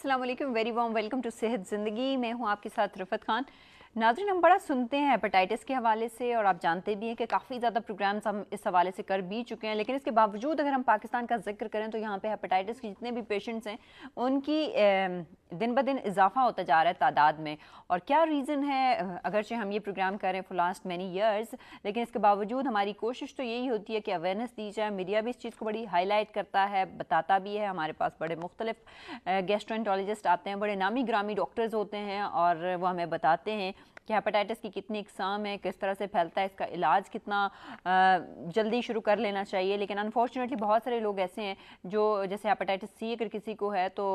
अस्सलाम वालेकुम, very warm welcome to सेहत ज़िंदगी। मैं हूँ आपके साथ रफ़त खान। नाज़रीन, हम बड़ा सुनते हैं हेपेटाइटिस के हवाले से और आप जानते भी हैं कि काफ़ी ज़्यादा प्रोग्राम्स हम इस हवाले से कर भी चुके हैं, लेकिन इसके बावजूद अगर हम पाकिस्तान का जिक्र करें तो यहाँ पे हेपेटाइटिस के जितने भी पेशेंट्स हैं उनकी दिन ब दिन इजाफा होता जा रहा है तादाद में। और क्या रीज़न है, अगरचे हम ये प्रोग्राम करें फॉर लास्ट मैनी ईयर्स, लेकिन इसके बावजूद हमारी कोशिश तो यही होती है कि अवेयरनेस दी जाए। मीडिया भी इस चीज़ को बड़ी हाईलाइट करता है, बताता भी है। हमारे पास बड़े मुख्तलिफ गैस्ट्रोएंटरोलॉजिस्ट आते हैं, बड़े नामी ग्रामी डॉक्टर्स होते हैं और वो हमें बताते हैं कि हेपेटाइटिस की कितनी इकसाम है, किस तरह से फैलता है, इसका इलाज कितना जल्दी शुरू कर लेना चाहिए। लेकिन अनफॉर्चुनेटली बहुत सारे लोग ऐसे हैं जो, जैसे हेपेटाइटिस सी अगर किसी को है तो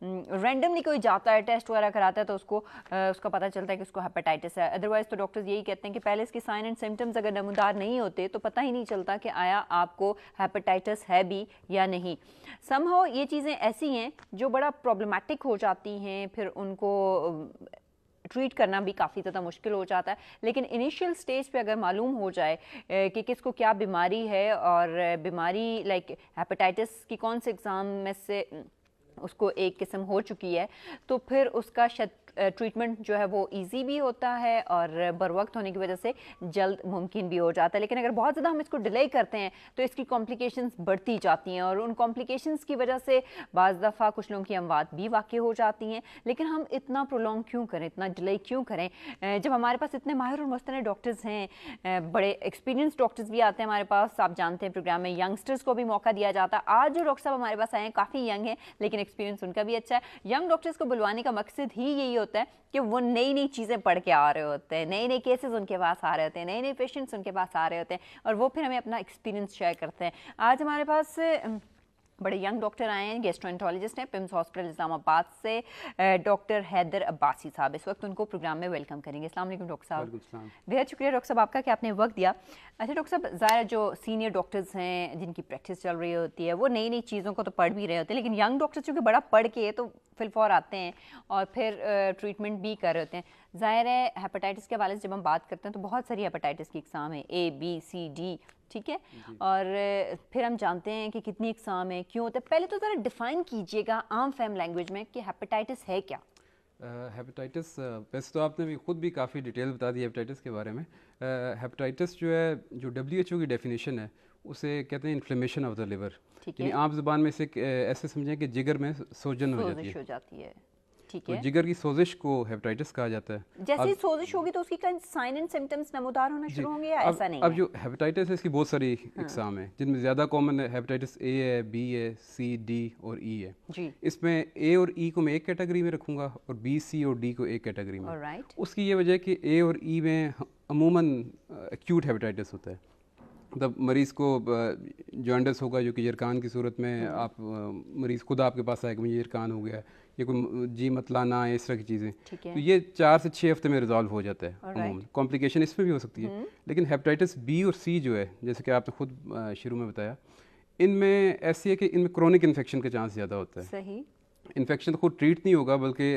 रैंडमली कोई जाता है टेस्ट वगैरह कराता है तो उसका पता चलता है कि उसको हेपेटाइटिस है। अदरवाइज़ तो डॉक्टर्स यही कहते हैं कि पहले इसके साइन एंड सिम्टम्स अगर नमूदार नहीं होते तो पता ही नहीं चलता कि आया आपको हेपेटाइटिस है भी या नहीं। समहाउ ये चीज़ें ऐसी हैं जो बड़ा प्रॉब्लमेटिक हो जाती हैं, फिर उनको ट्रीट करना भी काफ़ी ज़्यादा मुश्किल हो जाता है। लेकिन इनिशियल स्टेज पे अगर मालूम हो जाए कि किसको क्या बीमारी है और बीमारी लाइक हेपेटाइटिस की कौन से एग्ज़ाम में से उसको एक किस्म हो चुकी है, तो फिर उसका ट्रीटमेंट जो है वो इजी भी होता है और बर वक्त होने की वजह से जल्द मुमकिन भी हो जाता है। लेकिन अगर बहुत ज़्यादा हम इसको डिले करते हैं तो इसकी कॉम्प्लिकेशंस बढ़ती जाती हैं और उन कॉम्प्लिकेशंस की वजह से बाज़ दफ़ा कुछ लोगों की अमवात भी वाक़ई हो जाती हैं। लेकिन हम इतना प्रोलॉन्ग क्यों करें, इतना डिले क्यों करें, जब हमारे पास इतने माहिर और मुस्तनद डॉक्टर्स हैं, बड़े एक्सपीरियंस डॉक्टर्स भी आते हैं हमारे पास। आप जानते हैं प्रोग्राम में यंगस्टर्स को भी मौका दिया जाता है। आज जो डॉक्टर साहब हमारे पास आए हैं काफ़ी यंग हैं, लेकिन एक्सपीरियंस उनका भी अच्छा है। यंग डॉक्टर्स को बुलवाने का मकसद ही यही होता है कि वो नई नई चीज़ें पढ़ के आ रहे होते हैं, नए नए केसेस उनके पास आ रहे होते हैं, नए नए पेशेंट्स उनके पास आ रहे होते हैं और वो फिर हमें अपना एक्सपीरियंस शेयर करते हैं। आज हमारे पास बड़े यंग डॉक्टर आए हैं, गैस्ट्रोएंटरोलॉजिस्ट हैं पिम्स हॉस्पिटल इस्लामाबाद से, डॉक्टर हैदर अब्बासी साहब। इस वक्त उनको प्रोग्राम में वेलकम करेंगे। अस्सलाम वालेकुम डॉक्टर साहब। बेहद शुक्रिया डॉक्टर साहब आपका कि आपने वक्त दिया। अच्छा डॉक्टर साहब, ज़ाहिर जो सीनियर डॉक्टर्स हैं जिनकी प्रैक्टिस चल रही होती है वो नई नई चीज़ों को तो पढ़ भी रहे होते हैं, लेकिन यंग डॉक्टर्स चूँकि बड़ा पढ़ के तो फिलफौर आते हैं और फिर ट्रीटमेंट भी कर रहे होते हैं। ज़ाहिर है हेपेटाइटिस के हवाले से जब हम बात करते हैं तो बहुत सारी हेपेटाइटिस की इकसाम है, A, B, C, D, ठीक है, और फिर हम जानते हैं कि कितनी इकसाम है, क्यों होता है। पहले तो ज़रा डिफ़ाइन कीजिएगा आम फैम लैंग्वेज में कि हेपेटाइटिस है क्या। हेपेटाइटिस वैसे तो आपने भी ख़ुद भी काफ़ी डिटेल बता दी हेपेटाइटिस के बारे में। हेपेटाइटिस जो है, जो WHO की डेफिनेशन है उसे कहते हैं इन्फ्लेमेशन ऑफ द लिवर। यानी आम ज़ुबान में इसे ऐसे समझें कि जिगर में सोजन हो जाती है। ठीक है, तो जिगर की सोजिश को हेपेटाइटिस कहा जाता है। जैसे सोजिश होगी तो उसकी साइन एंड सिम्टम्स नमूदार होना शुरू होंगे या ऐसा नहीं अब जो हेपेटाइटिस है इसकी बहुत सारी इकसाम है, जिनमें ज़्यादा कॉमन हेपेटाइटिस A है, B है, C, D और E है जी। इसमें A और E को मैं एक कैटेगरी में रखूँगा और B, C और D को एक कैटेगरी में। उसकी ये वजह है कि A और E में अमूमन एक्यूट हेपेटाइटिस होता है। मतलब मरीज़ को जॉन्डिस होगा जो कि यरकान की सूरत में आप मरीज़ खुद आपके पास आएगा मुझे यरकान हो गया, ये कोई जी मतलाना है, इस तरह की चीज़ें, तो ये 4 से 6 हफ्ते में रिजॉल्व हो जाता है। कॉम्प्लिकेशन इसमें भी हो सकती है। लेकिन हेपेटाइटिस B और C जो है, जैसे कि आपने खुद शुरू में बताया, इनमें ऐसी है कि इनमें क्रोनिक इन्फेक्शन का चांस ज़्यादा होता है। सही, इन्फेक्शन खुद ट्रीट नहीं होगा बल्कि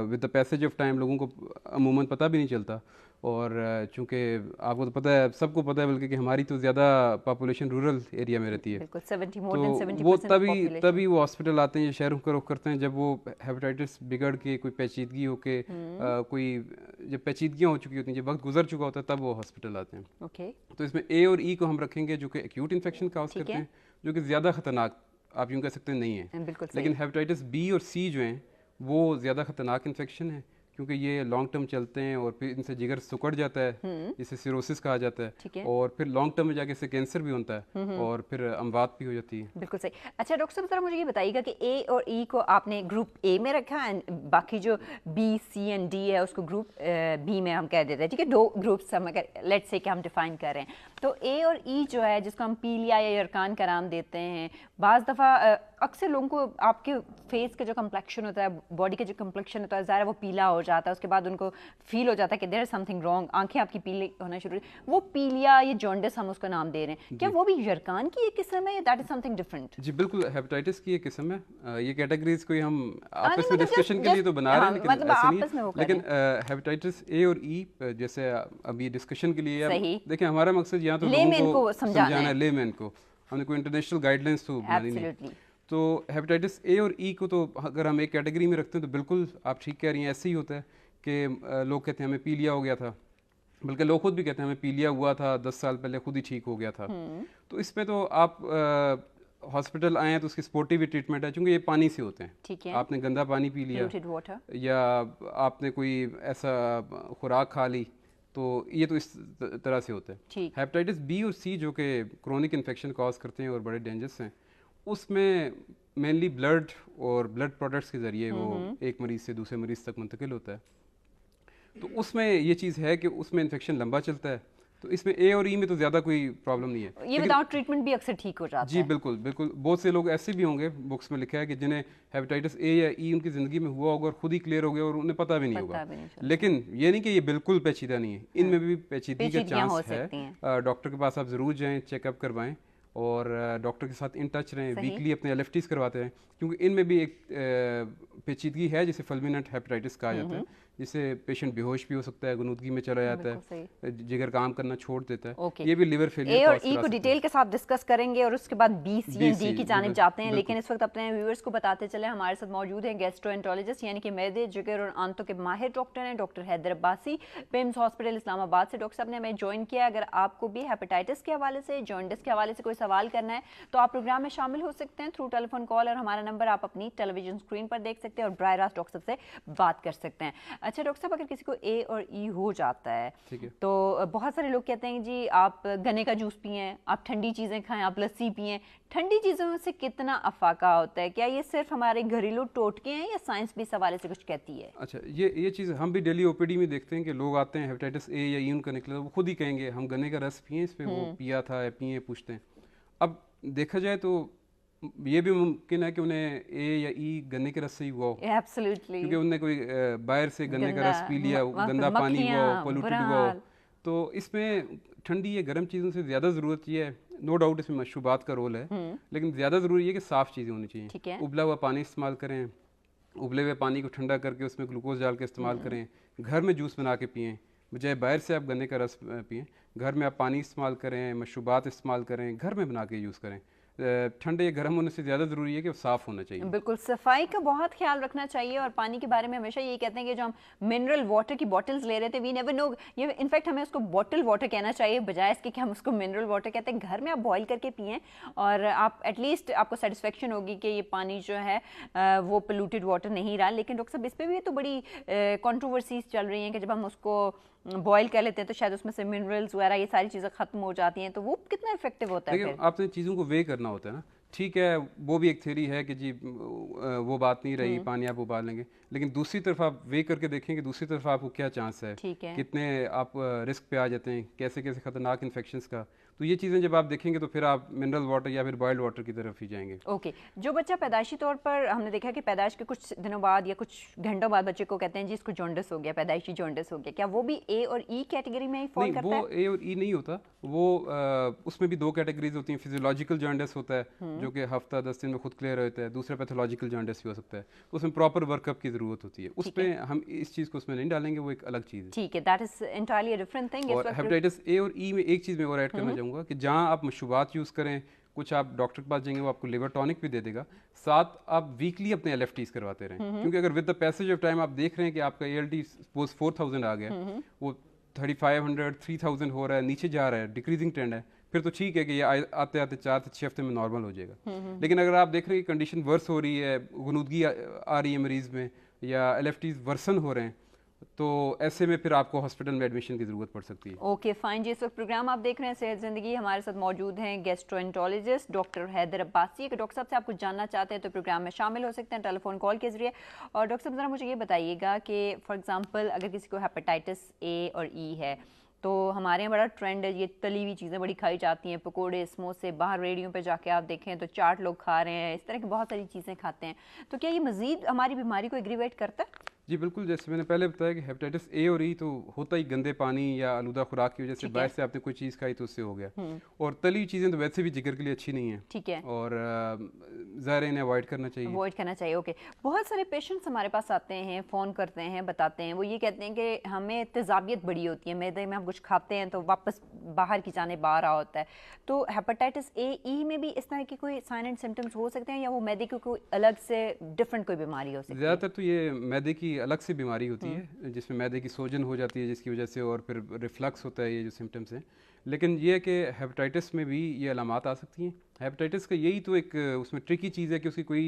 with the passage of time लोगों को अमूमन पता भी नहीं चलता। और चूँकि आपको तो पता है, सबको पता है बल्कि कि हमारी तो ज़्यादा पॉपुलेशन रूरल एरिया में रहती है, तो वो तभी वो हॉस्पिटल आते हैं या शहरों का रुख करते हैं जब वो हेपेटाइटिस बिगड़ के कोई पेचीदगी हो के कोई जब पेचीदगियाँ हो चुकी होती हैं, जब वक्त गुजर चुका होता है, तब वो हॉस्पिटल आते हैं। तो इसमें A और E को हम रखेंगे जो कि एक्यूट इन्फेक्शन काउज करते हैं, जो कि ज़्यादा ख़तरनाक आप यूँ कह सकते हैं नहीं है। लेकिन हेपेटाइटिस B और C जो हैं वो ज़्यादा ख़तरनाक इन्फेक्शन है क्योंकि ये लॉन्ग टर्म चलते हैं और फिर इनसे जिगर सिकुड़ जाता है, जिसे सिरोसिस कहा जाता है, और फिर लॉन्ग टर्म में जाके इससे कैंसर भी होता है और फिर अमवात भी हो जाती है। बिल्कुल सही। अच्छा डॉक्टर साहब, ज़रा मुझे ये बताइएगा कि A और E को आपने ग्रुप A में रखा एंड बाकी जो B, C एंड D है उसको ग्रुप B में हम कह देते हैं, ठीक है। 2 ग्रुप्स हम लेट्स से कि हम डिफाइन कर रहे हैं, तो A और E जो है जिसको हम पीलिया या यरकान का नाम देते हैं, बाज़ दफ़ा अक्सर लोगों को आपके फेस का जो कम्प्लेक्शन होता है, बॉडी का जो कम्प्लेक्शन होता है, ज़ाहिर वो पीला हो जाता है, उसके बाद उनको फील हो जाता है कि देयर इज समथिंग रॉन्ग, आंखें आपकी पीली होना शुरू, वो पीलिया या जॉन्डिस हम उसका नाम दे रहे हैं, क्या वो भी यरकान की एक किस्म है या दैट इज समथिंग डिफरेंट? जी बिल्कुल, हेपेटाइटिस की एक किस्म है। ये कैटेगरीज कोई हम आपस में डिस्कशन के लिए तो बना रहे हैं, लेकिन ऐसे नहीं। लेकिन हेपेटाइटिस A और E जैसे अभी डिस्कशन के लिए देखिए, हमारा मकसद यहाँ तो लोगों को समझाना है, लेमैन को। हमने कोई इंटरनेशनल गाइडलाइंस तो बनानी नहीं। तो हेपेटाइटिस ए और ई को तो अगर हम एक कैटेगरी में रखते हैं तो बिल्कुल आप ठीक कह रही हैं, ऐसे ही होता है कि लोग कहते हैं हमें पीलिया हो गया था, बल्कि लोग खुद भी कहते हैं हमें पीलिया हुआ था 10 साल पहले, खुद ही ठीक हो गया था। तो इसमें तो आप हॉस्पिटल आए हैं तो उसकी सपोर्टिव ट्रीटमेंट है, क्योंकि ये पानी से होते हैं। ठीक है, आपने गंदा पानी पी लिया या आपने कोई ऐसा खुराक खा ली, तो ये तो इस तरह से होता है। हेपेटाइटिस बी और सी जो कि क्रोनिक इन्फेक्शन कॉज करते हैं और बड़े डेंजरस हैं, उसमें मेनली ब्लड और ब्लड प्रोडक्ट्स के ज़रिए वो एक मरीज़ से दूसरे मरीज़ तक मुंतकिल होता है। तो उसमें ये चीज़ है कि उसमें इन्फेक्शन लंबा चलता है। तो इसमें ए और ई में तो ज़्यादा कोई प्रॉब्लम नहीं है, ये विदाउट ट्रीटमेंट भी अक्सर ठीक हो जाता है। जी बिल्कुल बिल्कुल। बहुत से लोग ऐसे भी होंगे, बुक्स में लिखा है कि जिन्हें हेपेटाइटिस ए या ई उनकी ज़िंदगी में हुआ होगा और खुद ही क्लियर हो गया और उन्हें पता भी नहीं होगा। लेकिन ये नहीं कि ये बिल्कुल पेचीदा नहीं है, इनमें भी पेचीदगी का चांस है। डॉक्टर के पास आप ज़रूर जाएँ, चेकअप करवाएं और डॉक्टर के साथ इन टच रहें, वीकली अपने LFTs करवाते रहें, क्योंकि इनमें भी एक पेचीदगी है जिसे फुलमिनेंट हेपेटाइटिस कहा जाता है, जिससे पेशेंट बेहोश भी हो सकता है, गुनूदगी में चला जाता है, जिगर काम करना छोड़ देता है। ये भी लिवर फेलियर ए और ई को डिटेल के साथ डिस्कस करेंगे और उसके बाद बी, सी एंड डी की जानिब जाते हैं। लेकिन इस वक्त अपने व्यूअर्स को बताते चले, हमारे साथ मौजूद हैं गैस्ट्रोएंटरोलॉजिस्ट यानी कि मैदे, जिगर और आंतों के माहिर डॉक्टर हैं doctor Haider Abbasi, PIMS hospital Islamabad से। डॉक्टर साहब ने हमें ज्वाइन किया। अगर आपको भी हेपेटाइटिस के हवाले से, जॉन्डिस के हवाले से कोई सवाल करना है तो आप प्रोग्राम में शामिल हो सकते हैं थ्रू टेलीफोन कॉल, और हमारा नंबर आप अपनी टेलीविजन स्क्रीन पर देख सकते हैं और बराह रास्त डॉक्टर साहब से बात कर सकते हैं। अच्छा डॉक्टर साहब, अगर किसी को ए और ई हो जाता है तो बहुत सारे लोग कहते हैं जी आप गन्ने का जूस पिएं, आप ठंडी चीज़ें खाएं, आप लस्सी पिएं। ठंडी चीज़ों से कितना अफाका होता है? क्या ये सिर्फ हमारे घरेलू टोटके हैं या साइंस भी इस हवाले से कुछ कहती है? अच्छा, ये चीज़ हम भी डेली OPD में देखते हैं कि लोग आते हैं हेपेटाइटिस ए या ई उनका निकला, वो खुद ही कहेंगे हम गन्ने का रस पिए, इस पर वो पिया था या पिए पूछते हैं। अब देखा जाए तो ये भी मुमकिन है कि उन्हें ए या ई गन्ने के रस से ही हुआ हो, एब्सोल्युटली, क्योंकि उन्हें कोई बाहर से गन्ने का रस पी लिया, गंदा पानी हुआ हो, पोल्यूटेड हुआ हो। तो इसमें ठंडी या गर्म चीज़ों से ज़्यादा ज़रूरत ये है, नो डाउट इसमें मशरूबात का रोल है, लेकिन ज़्यादा ज़रूरी है कि साफ़ चीज़ें होनी चाहिए। उबला हुआ पानी इस्तेमाल करें, उबले हुए पानी को ठंडा करके उसमें ग्लूकोज डाल के इस्तेमाल करें, घर में जूस बना के पिएँ, बजाय बाहर से आप गन्ने का रस पिएँ। घर में आप पानी इस्तेमाल करें, मशरूबात इस्तेमाल करें, घर में बना के यूज़ करें। ठंडे या गर्म होने से ज़्यादा ज़रूरी है कि वो साफ़ होना चाहिए। बिल्कुल, सफाई का बहुत ख्याल रखना चाहिए। और पानी के बारे में हमेशा यही कहते हैं कि जो हम मिनरल वाटर की बॉटल्स ले रहे थे, वी नेवर नो, ये इनफैक्ट हमें उसको बॉटल वाटर कहना चाहिए बजाय इसके कि हम उसको मिनरल वाटर कहते हैं। घर में आप बॉईल करके पिएं और आप एटलीस्ट आपको सेटिस्फेक्शन होगी कि ये पानी जो है वो पोल्यूटेड वाटर नहीं रहा। लेकिन डॉक्टर साहब, इस पर भी तो बड़ी कंट्रोवर्सीज चल रही हैं कि जब हम उसको बॉईल कर लेते हैं तो शायद उसमें से मिनरल्स वगैरह ये सारी चीज़ें खत्म हो जाती हैं, तो वो कितना इफेक्टिव होता है? देखिए, आपने चीज़ों को वे करना होता है ना। ठीक है, वो भी एक थ्योरी है कि जी वो बात नहीं रही, पानी आप उबाल लेंगे, लेकिन दूसरी तरफ आप वे करके देखें कि दूसरी तरफ आपको क्या चांस है, कितने आप रिस्क पे आ जाते हैं, कैसे कैसे खतरनाक इन्फेक्शंस का। तो ये चीज़ें जब आप देखेंगे तो फिर आप मिनरल वाटर या फिर बॉइल्ड वाटर की तरफ ही जाएंगे। ओके, जो बच्चा पैदाइशी तौर पर, हमने देखा कि पैदाइश के कुछ दिनों बाद या कुछ घंटों बाद बच्चे को कहते हैं जी इसको जॉन्डिस हो गया, पैदाइशी जॉन्डिस हो गया, क्या वो भी ए और ई कैटेगरी में ही फॉल करता है? वो ए और ई नहीं होता, वो उसमें भी दो कैटेगरीज होती हैं। फिजियोलॉजिकल जॉन्डिस होता है जो कि हफ्ता 10 दिन में खुद क्लियर होता है, दूसरा पैथोलॉजिकल जॉन्डिस भी हो सकता है, उसमें प्रॉपर वर्कअप की ज़रूरत होती है। उसमें हम इस चीज़ को उसमें नहीं डालेंगे, वो एक अलग चीज़ है। ठीक है, that is entirely a different thing. और हेपेटाइटिस ए और ई में एक चीज़ मैं और ऐड करना चाहूँगा कि जहाँ आप मशरूबात यूज़ करें, कुछ आप डॉक्टर के पास जाएंगे वो आपको लिवर टॉनिक भी दे देगा, साथ आप वीकली अपने LFTs करवाते रहें, क्योंकि अगर with the passage of time आप देख रहे हैं कि आपका ALT सपोज 4000 आ गया, वो 3500 3000 हो रहा है, नीचे जा रहा है, डिक्रीजिंग ट्रेंड है, फिर तो ठीक है कि ये आते आते 4 से 6 हफ्ते में नॉर्मल हो जाएगा। लेकिन अगर आप देख रहे हैं कि कंडीशन वर्स हो रही है, गुनूदगी आ रही है मरीज़ में, या LFTs वर्सन हो रहे हैं, तो ऐसे में फिर आपको हॉस्पिटल में एडमिशन की ज़रूरत पड़ सकती है। ओके फाइन जी, इस वक्त प्रोग्राम आप देख रहे हैं सेहत ज़िंदगी, हमारे साथ मौजूद हैं गैस्ट्रोएंटरोलॉजिस्ट डॉक्टर हैदर अब्बासी। अगर डॉक्टर साहब से आप कुछ जानना चाहते हैं तो प्रोग्राम में शामिल हो सकते हैं टेलीफोन कॉल के जरिए। और डॉक्टर साहब ज़रा मुझे ये बताइएगा कि फॉर एग्जांपल अगर किसी को हेपेटाइटिस ए और ई है तो हमारे यहाँ बड़ा ट्रेंड है, ये तली हुई चीज़ें बड़ी खाई जाती हैं, पकोड़े समोसे, बाहर रेडियो पे जाके आप देखें तो चाट लोग खा रहे हैं, इस तरह की बहुत सारी चीज़ें खाते हैं, तो क्या ये मज़ीद हमारी बीमारी को एग्रीवेट करता है? जी बिल्कुल, जैसे मैंने पहले बताया कि हेपेटाइटिस ए और ई तो होता ही गंदे पानी या आलूदा खुराक की वजह से, बाहर से आपने कोई चीज़ खाई तो उससे हो गया। और तली हुई चीज़ें तो वैसे भी जिगर के लिए अच्छी नहीं है, ठीक है, और ज़ाहिर है इन्हें अवॉइड करना चाहिए। अवॉइड करना चाहिए। ओके, बहुत सारे पेशेंट्स हमारे पास आते हैं, फ़ोन करते हैं, बताते हैं, वो ये कहते हैं कि हमें तेज़ाबियत बड़ी होती है, मैदे में हम कुछ खाते हैं तो वापस बाहर की जाने बाहर आ होता है। तो हेपेटाइटिस ए ई में भी इस तरह की कोई साइन एंड सिम्टम्स हो सकते हैं, या वो मैदे की कोई अलग से डिफरेंट कोई बीमारी हो सकती है? ज़्यादातर तो ये मैदे की अलग से बीमारी होती है, जिसमें मैदे की सोजन हो जाती है जिसकी वजह से, और फिर रिफ्लक्स होता है, ये जो सिम्टम्स हैं। लेकिन ये है कि हेपेटाइटिस में भी ये अलामात आ सकती हैं। हेपेटाइटिस का यही तो एक उसमें ट्रिकी चीज़ है कि उसकी कोई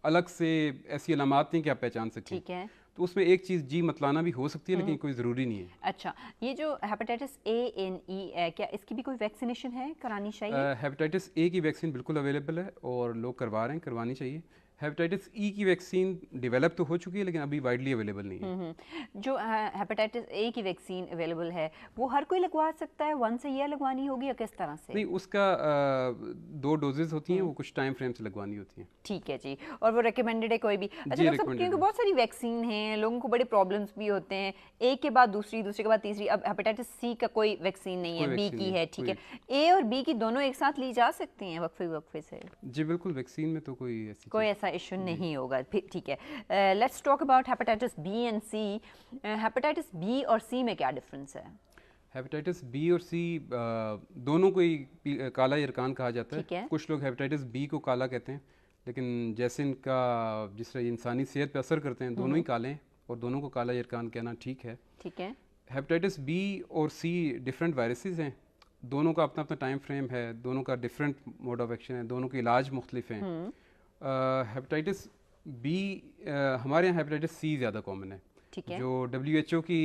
अलग से ऐसी अलामात नहीं कि आप पहचान सकें। ठीक है, तो उसमें एक चीज़ जी मतलाना भी हो सकती है, लेकिन कोई ज़रूरी नहीं है। अच्छा, ये जो हेपेटाइटिस ए एन ई है, क्या इसकी भी कोई वैक्सीनेशन है, करानी चाहिए? हेपेटाइटिस ए की वैक्सीन बिल्कुल अवेलेबल है और लोग करवा रहे हैं, करवानी चाहिए। हेपेटाइटिस ई की वैक्सीन डेवलप तो हो चुकी है, लेकिन अभी वाइडली अवेलेबल नहीं है। जो हेपेटाइटिस ए की वैक्सीन अवेलेबल है, वो हर कोई लगवा सकता है, वंस ईयर लगवानी होगी या किस तरह से? नहीं, उसका 2 डोजेज होती हैं, वो कुछ टाइम फ्रेम से लगवानी होती हैं। ठीक है जी, और वो रिकमेंडेड है कोई भी? अच्छा जी, डॉक्टर साहब, रिकमेंडेड क्योंकि है। बहुत सारी वैक्सीन हैं, लोगों को बड़े प्रॉब्लम्स भी होते हैं, एक के बाद दूसरी, दूसरे के बाद तीसरी। अब हेपेटाइटिस सी का कोई वैक्सीन नहीं कोई है, बी वैक्सीन की नहीं है, है, ठीक कोई है। ए और बी की दोनों एक साथ ली जा सकती हैं वक्फे वक्फे से? जी बिल्कुल, वैक्सीन में तो कोई ऐसी कोई चीज़ ऐसा इशू नहीं होगा, ठीक है। Let's talk about hepatitis B and C. Hepatitis B और सी में क्या डिफरेंस है? हेपेटाइटिस बी और सी दोनों को ही काला यरकान कहा जाता ठीक है। है। कुछ लोग हेपेटाइटिस बी को काला कहते हैं, लेकिन जैसे इनका जिस तरह ये इंसानी सेहत पे असर करते हैं, दोनों ही काले हैं, और दोनों को काला यरकान कहना ठीक है। ठीक है, हेपेटाइटिस बी और सी डिफरेंट वायरसेस हैं, दोनों का अपना अपना टाइम फ्रेम है, दोनों का डिफरेंट मोड ऑफ एक्शन है, दोनों के इलाज मुख्तलिफ हैं। हेपेटाइटिस बी हमारे यहाँ हेपेटाइटिस सी ज़्यादा कॉमन है। ठीक है, जो WHO की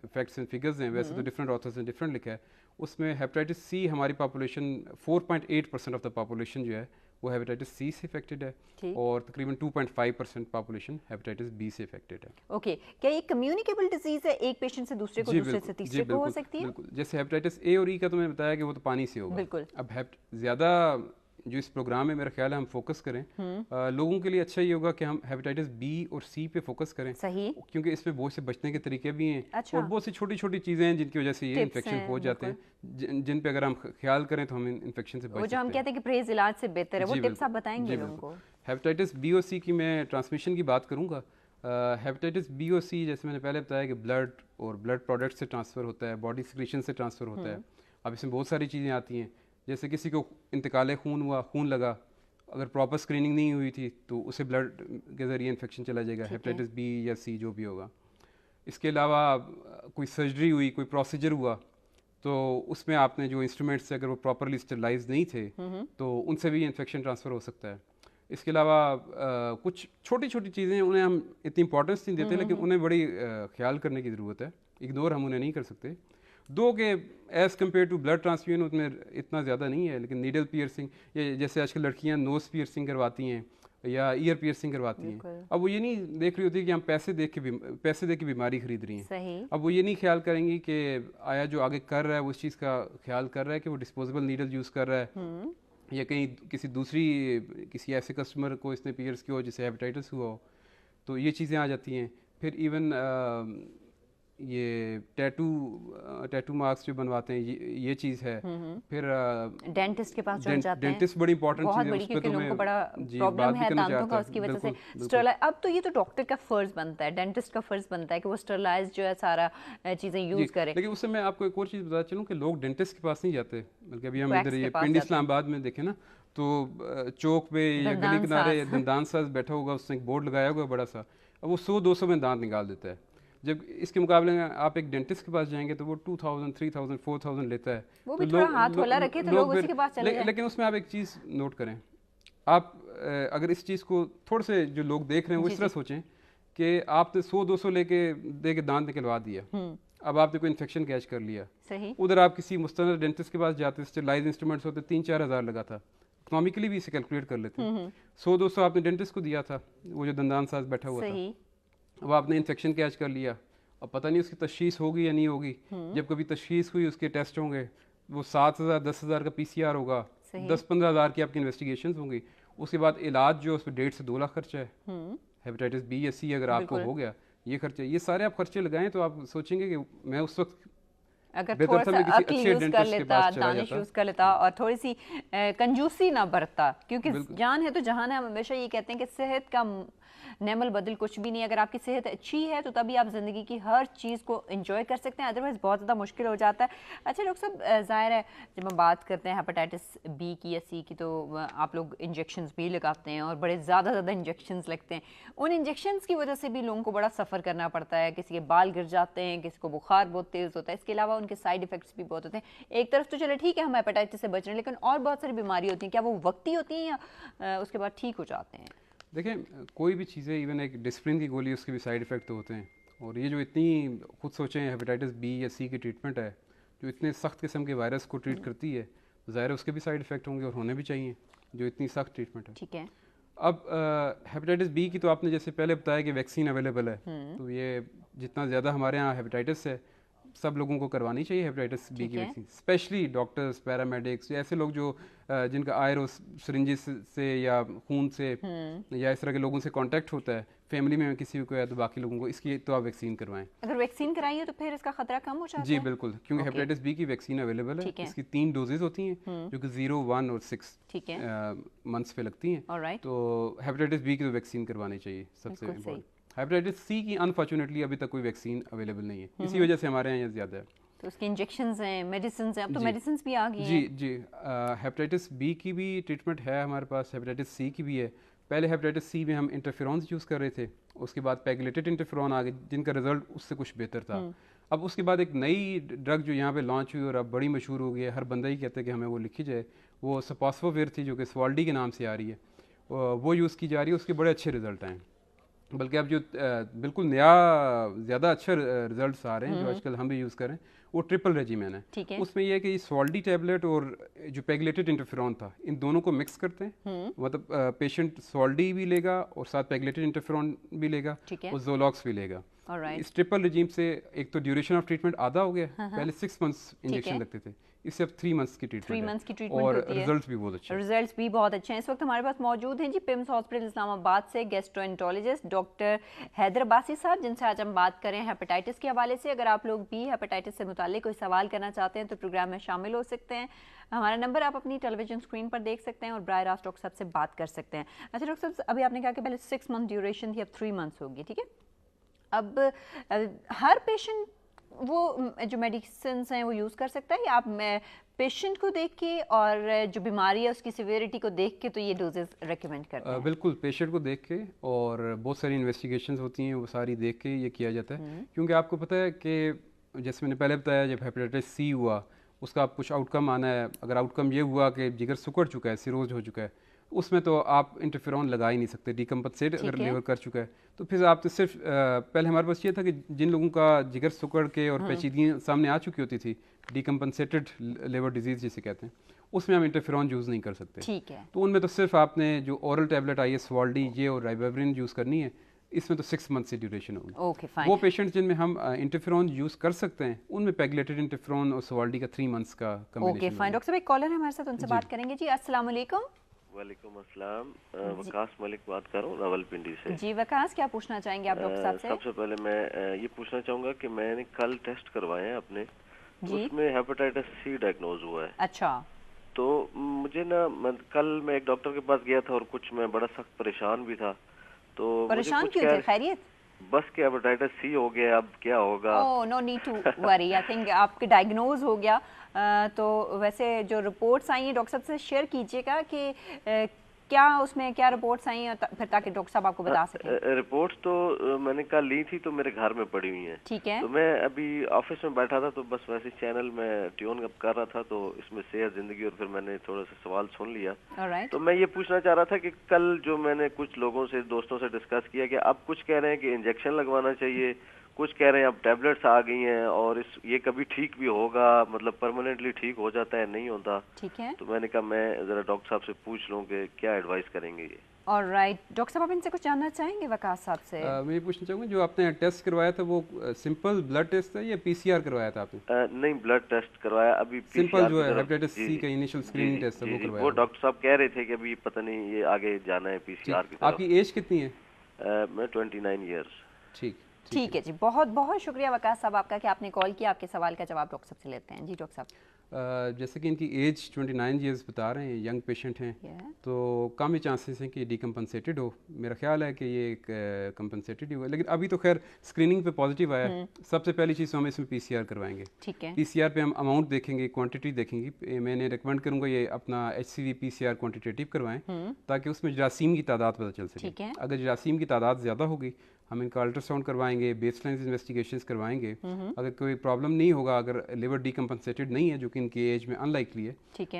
फैक्ट्स एंड फिगर्स हैं, वैसे तो डिफरेंट ऑथर्स ने डिफरेंट लिखा है, उसमें हेपेटाइटिस सी हमारी पॉपुलेशन 4.8% ऑफ द पॉपुलेशन जो है वो हेपेटाइटिस सी से इफेक्टेड है, ठीक। और तकरीबन 2.5% पॉपुलेशन हेपेटाइटिस बी से इफेक्टेड है। ओके, क्या ये कम्युनिकेबल डिजीज है, एक पेशेंट से दूसरे को, जी दूसरे से बिल्कुल, तीसरे को हो सकती है? बिल्कुल। जैसे हेपेटाइटिस ए और ई का तो मैंने बताया कि वो तो पानी से होगा। बिल्कुल। अब ज़्यादा जो इस प्रोग्राम में मेरा ख्याल है हम फोकस करें, लोगों के लिए अच्छा ये होगा कि हम हेपेटाइटिस बी और सी पे फोकस करें, सही, क्योंकि इसमें बहुत से बचने के तरीके भी हैं। अच्छा। और बहुत सी छोटी छोटी चीज़ें हैं जिनकी वजह से ये Tips इन्फेक्शन हैं, हो जाते हैं, जिन पे अगर हम ख्याल करें तो हम इन्फेक्शन से बच वो जो हम सकते हैं। कहते हैं कि परहेज इलाज से बेहतर है, वो जी टिप्स आप बिल्कुल, बताएंगे जी लोगों को? बिल्कुल। हेपेटाइटिस बी और सी की मैं ट्रांसमिशन की बात करूँगा। हेपेटाइटिस बी और सी जैसे मैंने पहले बताया कि ब्लड और ब्लड प्रोडक्ट से ट्रांसफ़र होता है, बॉडी सिक्रीशन से ट्रांसफ़र होता है। अब इसमें बहुत सारी चीज़ें आती हैं, जैसे किसी को इंतकाल खून हुआ, खून लगा, अगर प्रॉपर स्क्रीनिंग नहीं हुई थी तो उसे ब्लड के ज़रिए इन्फेक्शन चला जाएगा, हेपेटाइटिस बी या सी जो भी होगा। इसके अलावा कोई सर्जरी हुई, कोई प्रोसीजर हुआ, तो उसमें आपने जो इंस्ट्रूमेंट्स थे अगर वो प्रॉपरली स्टरलाइज नहीं थे तो उनसे भी इन्फेक्शन ट्रांसफ़र हो सकता है। इसके अलावा कुछ छोटी छोटी चीज़ें उन्हें हम इतनी इंपॉर्टेंस नहीं देते, लेकिन उन्हें बड़ी ख्याल करने की ज़रूरत है, इग्नोर हम उन्हें नहीं कर सकते। दो के as compare to blood transfusion उसमें इतना ज़्यादा नहीं है, लेकिन नीडल पियर्सिंग, ये जैसे आजकल लड़कियां नोज़ पियर्सिंग करवाती हैं या ईयर पियर्सिंग करवाती हैं, अब वो ये नहीं देख रही होती कि हम पैसे दे के बीमारी खरीद रही हैं। सही। अब वो ये नहीं ख्याल करेंगी कि आया जो आगे कर रहा है वो उस चीज़ का ख्याल कर रहा है कि वो डिस्पोजेबल नीडल यूज़ कर रहा है, या कहीं किसी ऐसे कस्टमर को इसने पियर्स किया हो जिसे हेपेटाइटिस हुआ हो, तो ये चीज़ें आ जाती हैं। फिर इवन ये टैटू मार्क्स जो बनवाते हैं, ये चीज़ है। फिर डेंटिस्ट के पास जो जाते हैं, डेंटिस्ट बड़ी इंपॉर्टेंट चीज़ है, उस पे क्योंकि तो लोगों को मैं बड़ा जी प्रॉब्लम बात भी है करना दांतों का, चाहता उसकी वजह से बिल्कुल। स्टरलाइज। अब तो ये तो डॉक्टर का फर्ज बनता है, डेंटिस्ट का फर्ज बनता है कि वो स्टरलाइज जो है सारा चीज़ें यूज़ करे। लेकिन उससे मैं आपको एक और चीज़ बता चलूँ कि लोग डेंटिस्ट के पास नहीं जाते, बल्कि अभी हम Quacks इधर के ये पास पिंडी जाते हैं। इस्लामाबाद में देखें ना, तो चौक पे या गली दंदान किनारे साज। दंदान साज बैठा होगा, उसने एक बोर्ड लगाया होगा बड़ा सा, अब वो 100-200 में दांत निकाल देता है। जब इसके मुकाबले में आप एक डेंटिस्ट के पास जाएंगे तो वो 2000, 3000, 4000 लेता है। वो तो भी थोड़ा हाथ खोला रखे तो लोग उसी के पास चले जाएं। लेकिन उसमें आप एक चीज़ नोट करें, आप अगर इस चीज़ को थोड़े से जो लोग देख रहे हैं वो इस तरह सोचें कि आपने 100-200 लेके दे के दांत निकलवा दिया, अब आपने कोई इन्फेक्शन कैच कर लिया, सही। उधर आप किसी मुस्तनद डेंटिस्ट के पास जाते, स्टरलाइज इंस्ट्रूमेंट्स होते, 3-4 हज़ार लगा था, इकोनॉमिकली भी इसे कैलकुलेट कर लेते हैं। 100-200 आपने डेंटिस्ट को दिया था, वो जो दंदान साज बैठा हुआ था, अब आपने इन्फेक्शन कैच कर लिया, अब पता नहीं उसकी तशखीस होगी या नहीं होगी। जब कभी तशखीस हुई उसके टेस्ट होंगे, वो 7,000 10,000 का PCR होगा, 10-15 हज़ार की आपकी इन्वेस्टिगेशन होंगी, उसके बाद इलाज जो उस पर 1.5 से 2 लाख खर्चा है। हेपेटाइटिस बी या सी अगर आपको हो गया, ये खर्चे, ये सारे आप खर्चे लगाएं तो आप सोचेंगे कि मैं उस वक्त अगर बेहतर थोड़ा था सा मैं किसी अक्ल अच्छे यूज कर डेंटिस्ट के लेता, पास चला दानिश जाता। यूज कर लेता और थोड़ी सी कंजूसी ना बरता, क्योंकि बिल्कुल। जान है तो जहान है। हम हमेशा ये कहते हैं कि सेहत का नेमल बदल कुछ भी नहीं। अगर आपकी सेहत अच्छी है तो तभी आप ज़िंदगी की हर चीज़ को एंजॉय कर सकते हैं, अदरवाइज़ बहुत ज़्यादा मुश्किल हो जाता है। अच्छा डॉक्टर साहब, ज़ाहिर है जब हम बात करते हैं हेपेटाइटिस बी की या सी की तो आप लोग इंजेक्शंस भी लगाते हैं और बड़े ज़्यादा इंजेक्शंस लगते हैं। उन इंजेक्शंस की वजह से भी लोगों को बड़ा सफ़र करना पड़ता है, किसी के बाल गिर जाते हैं, किसी को बुखार बहुत तेज़ होता है, इसके अलावा उनके साइड इफ़ेक्ट्स भी बहुत होते हैं। एक तरफ तो चलो ठीक है हम हेपेटाइटिस से बच रहे हैं, लेकिन और बहुत सारी बीमारी होती हैं, क्या वो वक्ती होती हैं या उसके बाद ठीक हो जाते हैं? देखें, कोई भी चीज़ें, इवन एक डिस्प्रिन की गोली, उसके भी साइड इफ़ेक्ट तो होते हैं। और ये जो इतनी खुद सोचें हेपेटाइटिस बी या सी की ट्रीटमेंट है जो इतने सख्त किस्म के वायरस को ट्रीट करती है, तो ज़ाहिर है उसके भी साइड इफ़ेक्ट होंगे और होने भी चाहिए, जो इतनी सख्त ट्रीटमेंट है। ठीक है। अब हेपेटाइटिस बी की तो आपने जैसे पहले बताया कि वैक्सीन अवेलेबल है, तो ये जितना ज़्यादा हमारे यहाँ हेपेटाइटिस है सब लोगों को करवानी चाहिए हेपेटाइटिस बी की वैक्सीन, स्पेशली डॉक्टर्स, पैरामेडिक्स, ऐसे लोग जो जिनका आयरो सिरिंजेस से या खून से या इस तरह के लोगों से कांटेक्ट होता है, फैमिली में किसी को है तो बाकी लोगों को, इसकी तो आप वैक्सीन करवाएं। अगर वैक्सीन कराइए तो फिर इसका खतरा कम हो जाता है? जी बिल्कुल, क्योंकि हेपेटाइटिस बी की वैक्सीन अवेलेबल है। इसकी 3 डोजेज होती हैं जो कि 0, 1 और 6 मंथ्स पे लगती हैं। तो हेपेटाइटिस बी की तो वैक्सीन करवानी चाहिए सबसे इम्पोर्टेंट। हेपेटाइटिस सी की अनफॉर्चुनेटली अभी तक कोई वैक्सीन अवेलेबल नहीं है, इसी वजह से हमारे यहाँ ज़्यादा है। तो उसके इंजेक्शंस हैं, मेडिसिन्स हैं, अब तो मेडिसिन्स भी आ गई जी हैं। जी, हेपेटाइटिस बी की भी ट्रीटमेंट है हमारे पास, हेपेटाइटिस सी की भी है। पहले हेपेटाइटिस सी में हम इंटरफेरॉन्स यूज़ कर रहे थे, उसके बाद पैगलेटेड इंटरफेरॉन आ गए जिनका रिजल्ट उससे कुछ बेहतर था। अब उसके बाद एक नई ड्रग जो यहाँ पे लॉन्च हुई और अब बड़ी मशहूर हो गई है, हर बंदा ही कहता है कि हमें वो लिखी जाए, वो सपासोविर थी जो कि स्वाल्डी के नाम से आ रही है, वो यूज़ की जा रही है, उसके बड़े अच्छे रिजल्ट आए। बल्कि अब जो बिल्कुल नया ज़्यादा अच्छे रिजल्ट्स आ रहे हैं जो आजकल हम भी यूज़ करें, वो ट्रिपल रेजिमेन है। उसमें यह है कि स्वाल्डी टैबलेट और जो पैगलेटेड इंटरफेरॉन था, इन दोनों को मिक्स करते हैं, मतलब पेशेंट स्वाल्डी भी लेगा और साथ पैगलेटेड इंटरफेरॉन भी लेगा और जोलॉक्स भी लेगा। इस ट्रिपल रेजिम से एक तो ड्यूरेशन ऑफ ट्रीटमेंट आधा हो गया, पहले 6 मंथ्स इंजेक्शन लगते थे, इससे अब 3 मंथ्स की ट्रीटमेंट और रिजल्ट्स भी बहुत अच्छे हैं। रिजल्ट्स भी बहुत अच्छे हैं। इस वक्त हमारे पास मौजूद हैं जी पिम्स हॉस्पिटल इस्लामाबाद से गैस्ट्रोएंटरोलॉजिस्ट डॉक्टर हैदर अब्बासी साहब, जिनसे आज हम बात करें हेपेटाइटिस के हवाले से। अगर आप लोग भी हेपेटाइटिस से मुताल्लिक कोई सवाल करना चाहते हैं तो प्रोग्राम में शामिल हो सकते हैं। हमारा नंबर आप अपनी टेलीविजन स्क्रीन पर देख सकते हैं और बराह रास्त डॉक्टर साहब से बात कर सकते हैं। अच्छा डॉक्टर साहब, अभी आपने कहा कि पहले 6 मंथ ड्यूरेशन थी, अब 3 मंथ्स होगी, ठीक है। अब हर पेशेंट वो जो मेडिसिन हैं वो यूज़ कर सकता है या आप पेशेंट को देख के और जो बीमारी है उसकी सिवियरिटी को देख के तो ये डोजेस रेकमेंड करते हैं? बिल्कुल, पेशेंट को देख के और बहुत सारी इन्वेस्टिगेशंस होती हैं, वो सारी देख के ये किया जाता है। क्योंकि आपको पता है कि जैसे मैंने पहले बताया, जब हेपेटाइटिस सी हुआ उसका कुछ आउटकम आना है। अगर आउटकम ये हुआ कि जिगर सिकुड़ चुका है, सिरोज हो चुका है, उसमें तो आप इंटरफेरॉन लगा ही नहीं सकते। डिकम्पनसेट अगर लीवर कर चुका है तो फिर आप तो सिर्फ पहले हमारे पास ये था कि जिन लोगों का जिगर सिकुड़ के और पेचीदगियाँ सामने आ चुकी होती थी, डिकम्पनसेटेड लिवर डिजीज़ जिसे कहते हैं, उसमें हम इंटरफेरॉन यूज़ नहीं कर सकते। ठीक है। तो उनमें तो सिर्फ आपने जो ओरल टैबलेट आई है स्वाल्डी, ये और राइबाविरिन यूज़ करनी है, इसमें तो 6 मंथ से ड्यूरेशन होगी। Okay fine. वो पेशेंट्स जिनमें हम इंटरफेरॉन यूज़ कर सकते हैं उनमें पैगलेटेड इंटरफेरॉन और स्वाल्डी का 3 मंथ्स का कॉम्बिनेशन। Okay fine. डॉक्टर साहब एक कॉलर है हमारे साथ, उनसे बात करेंगे जी। अस्सलाम वालेकुम। वालेकुम अस्सलाम, वकास मलिक बात कर रहा हूँ रावलपिंडी से। जी वकास, क्या पूछना चाहेंगे आप डॉक्टर साहब से? सबसे पहले मैं ये पूछना चाहूँगा कि मैंने कल टेस्ट करवाए हैं अपने, उसमें हेपेटाइटिस सी डायग्नोज हुआ है। अच्छा। तो मुझे ना कल मैं एक डॉक्टर के पास गया था और कुछ मैं बड़ा सख्त परेशान भी था। तो परेशान क्यों थे? खैरियत? बस कि हेपेटाइटिस सी हो गया, अब क्या होगा? Oh no need to worry, I think आपके डायग्नोज हो गया। तो वैसे जो रिपोर्ट्स आई हैं डॉक्टर साहब से शेयर कीजिएगा कि क्या उसमें क्या रिपोर्ट्स आई हैं, फिर ताकि डॉक्टर साहब आपको बता सकें। रिपोर्ट्स तो मैंने कल ली थी, तो मेरे घर में पड़ी हुई हैं। ठीक है। तो मैं अभी ऑफिस में बैठा था तो बस वैसे चैनल में ट्यून कर रहा था, तो इसमें सेहत जिंदगी और फिर मैंने थोड़ा सा सवाल सुन लिया। तो मैं ये पूछना चाह रहा था कि कल जो मैंने कुछ लोगों से, दोस्तों से डिस्कस किया कि अब कुछ कह रहे हैं कि इंजेक्शन लगवाना चाहिए, कुछ कह रहे हैं अब टैबलेट्स आ गई हैं और ये कभी ठीक भी होगा, मतलब परमानेंटली ठीक हो जाता है, नहीं होता। ठीक है। तो मैंने कहा मैं जरा डॉक्टर साहब से पूछ लूं कि क्या एडवाइस करेंगे ये। ऑलराइट, डॉक्टर साहब आप इनसे कुछ जानना चाहेंगे वकास साहब से? मैं ये पूछना चाहूँगा, जो आपने टेस्ट करवाया था वो सिंपल ब्लड टेस्ट था या पीसीआर करवाया था आपने? नहीं, ब्लड टेस्ट करवाया अभी। सिंपल जो है हेपेटाइटिस सी का इनिशियल स्क्रीनिंग टेस्ट है वो करवाया। वो डॉक्टर साहब कह रहे थे कि अभी पता नहीं ये आगे जाना है पीसीआर की तरफ। आपकी एज कितनी है? मैं 29 ईयर्स। ठीक है जी, बहुत बहुत शुक्रिया वकास साहब आपका कि आपने कॉल किया। आपके सवाल का जवाब डॉक्टर साहब से लेते हैं। जी डॉक्टर साहब। जैसे कि इनकी एज 29 ईयर्स बता रहे हैं, यंग पेशेंट हैं, तो कम ही चांसेस हैं कि डिकम्पनसेटेड हो। मेरा ख्याल है कि ये एक कंपनसेटेड ही होगा, लेकिन अभी तो खैर स्क्रीनिंग पे पॉजिटिव आया। सबसे पहली चीज़ तो हम इसमें PCR करवाएंगे। ठीक है। PCR पे हम अमाउंट देखेंगे, क्वांटिटी देखेंगे। मैंने रिकमेंड करूँगा ये अपना HCV PCR क्वान्टिटेटिव करवाएं, ताकि उसमें जरासीम की तादाद पता चल सके। अगर जरासीम की तादाद ज़्यादा होगी, हम इनका अल्ट्रासाउंड करवाएंगे, बेसलाइन इन्वेस्टिगेशंस करवाएंगे। अगर कोई प्रॉब्लम नहीं होगा, अगर लिवर डिकम्पनसेटेड नहीं है, जो कि इनकी एज में अनलाइकली है,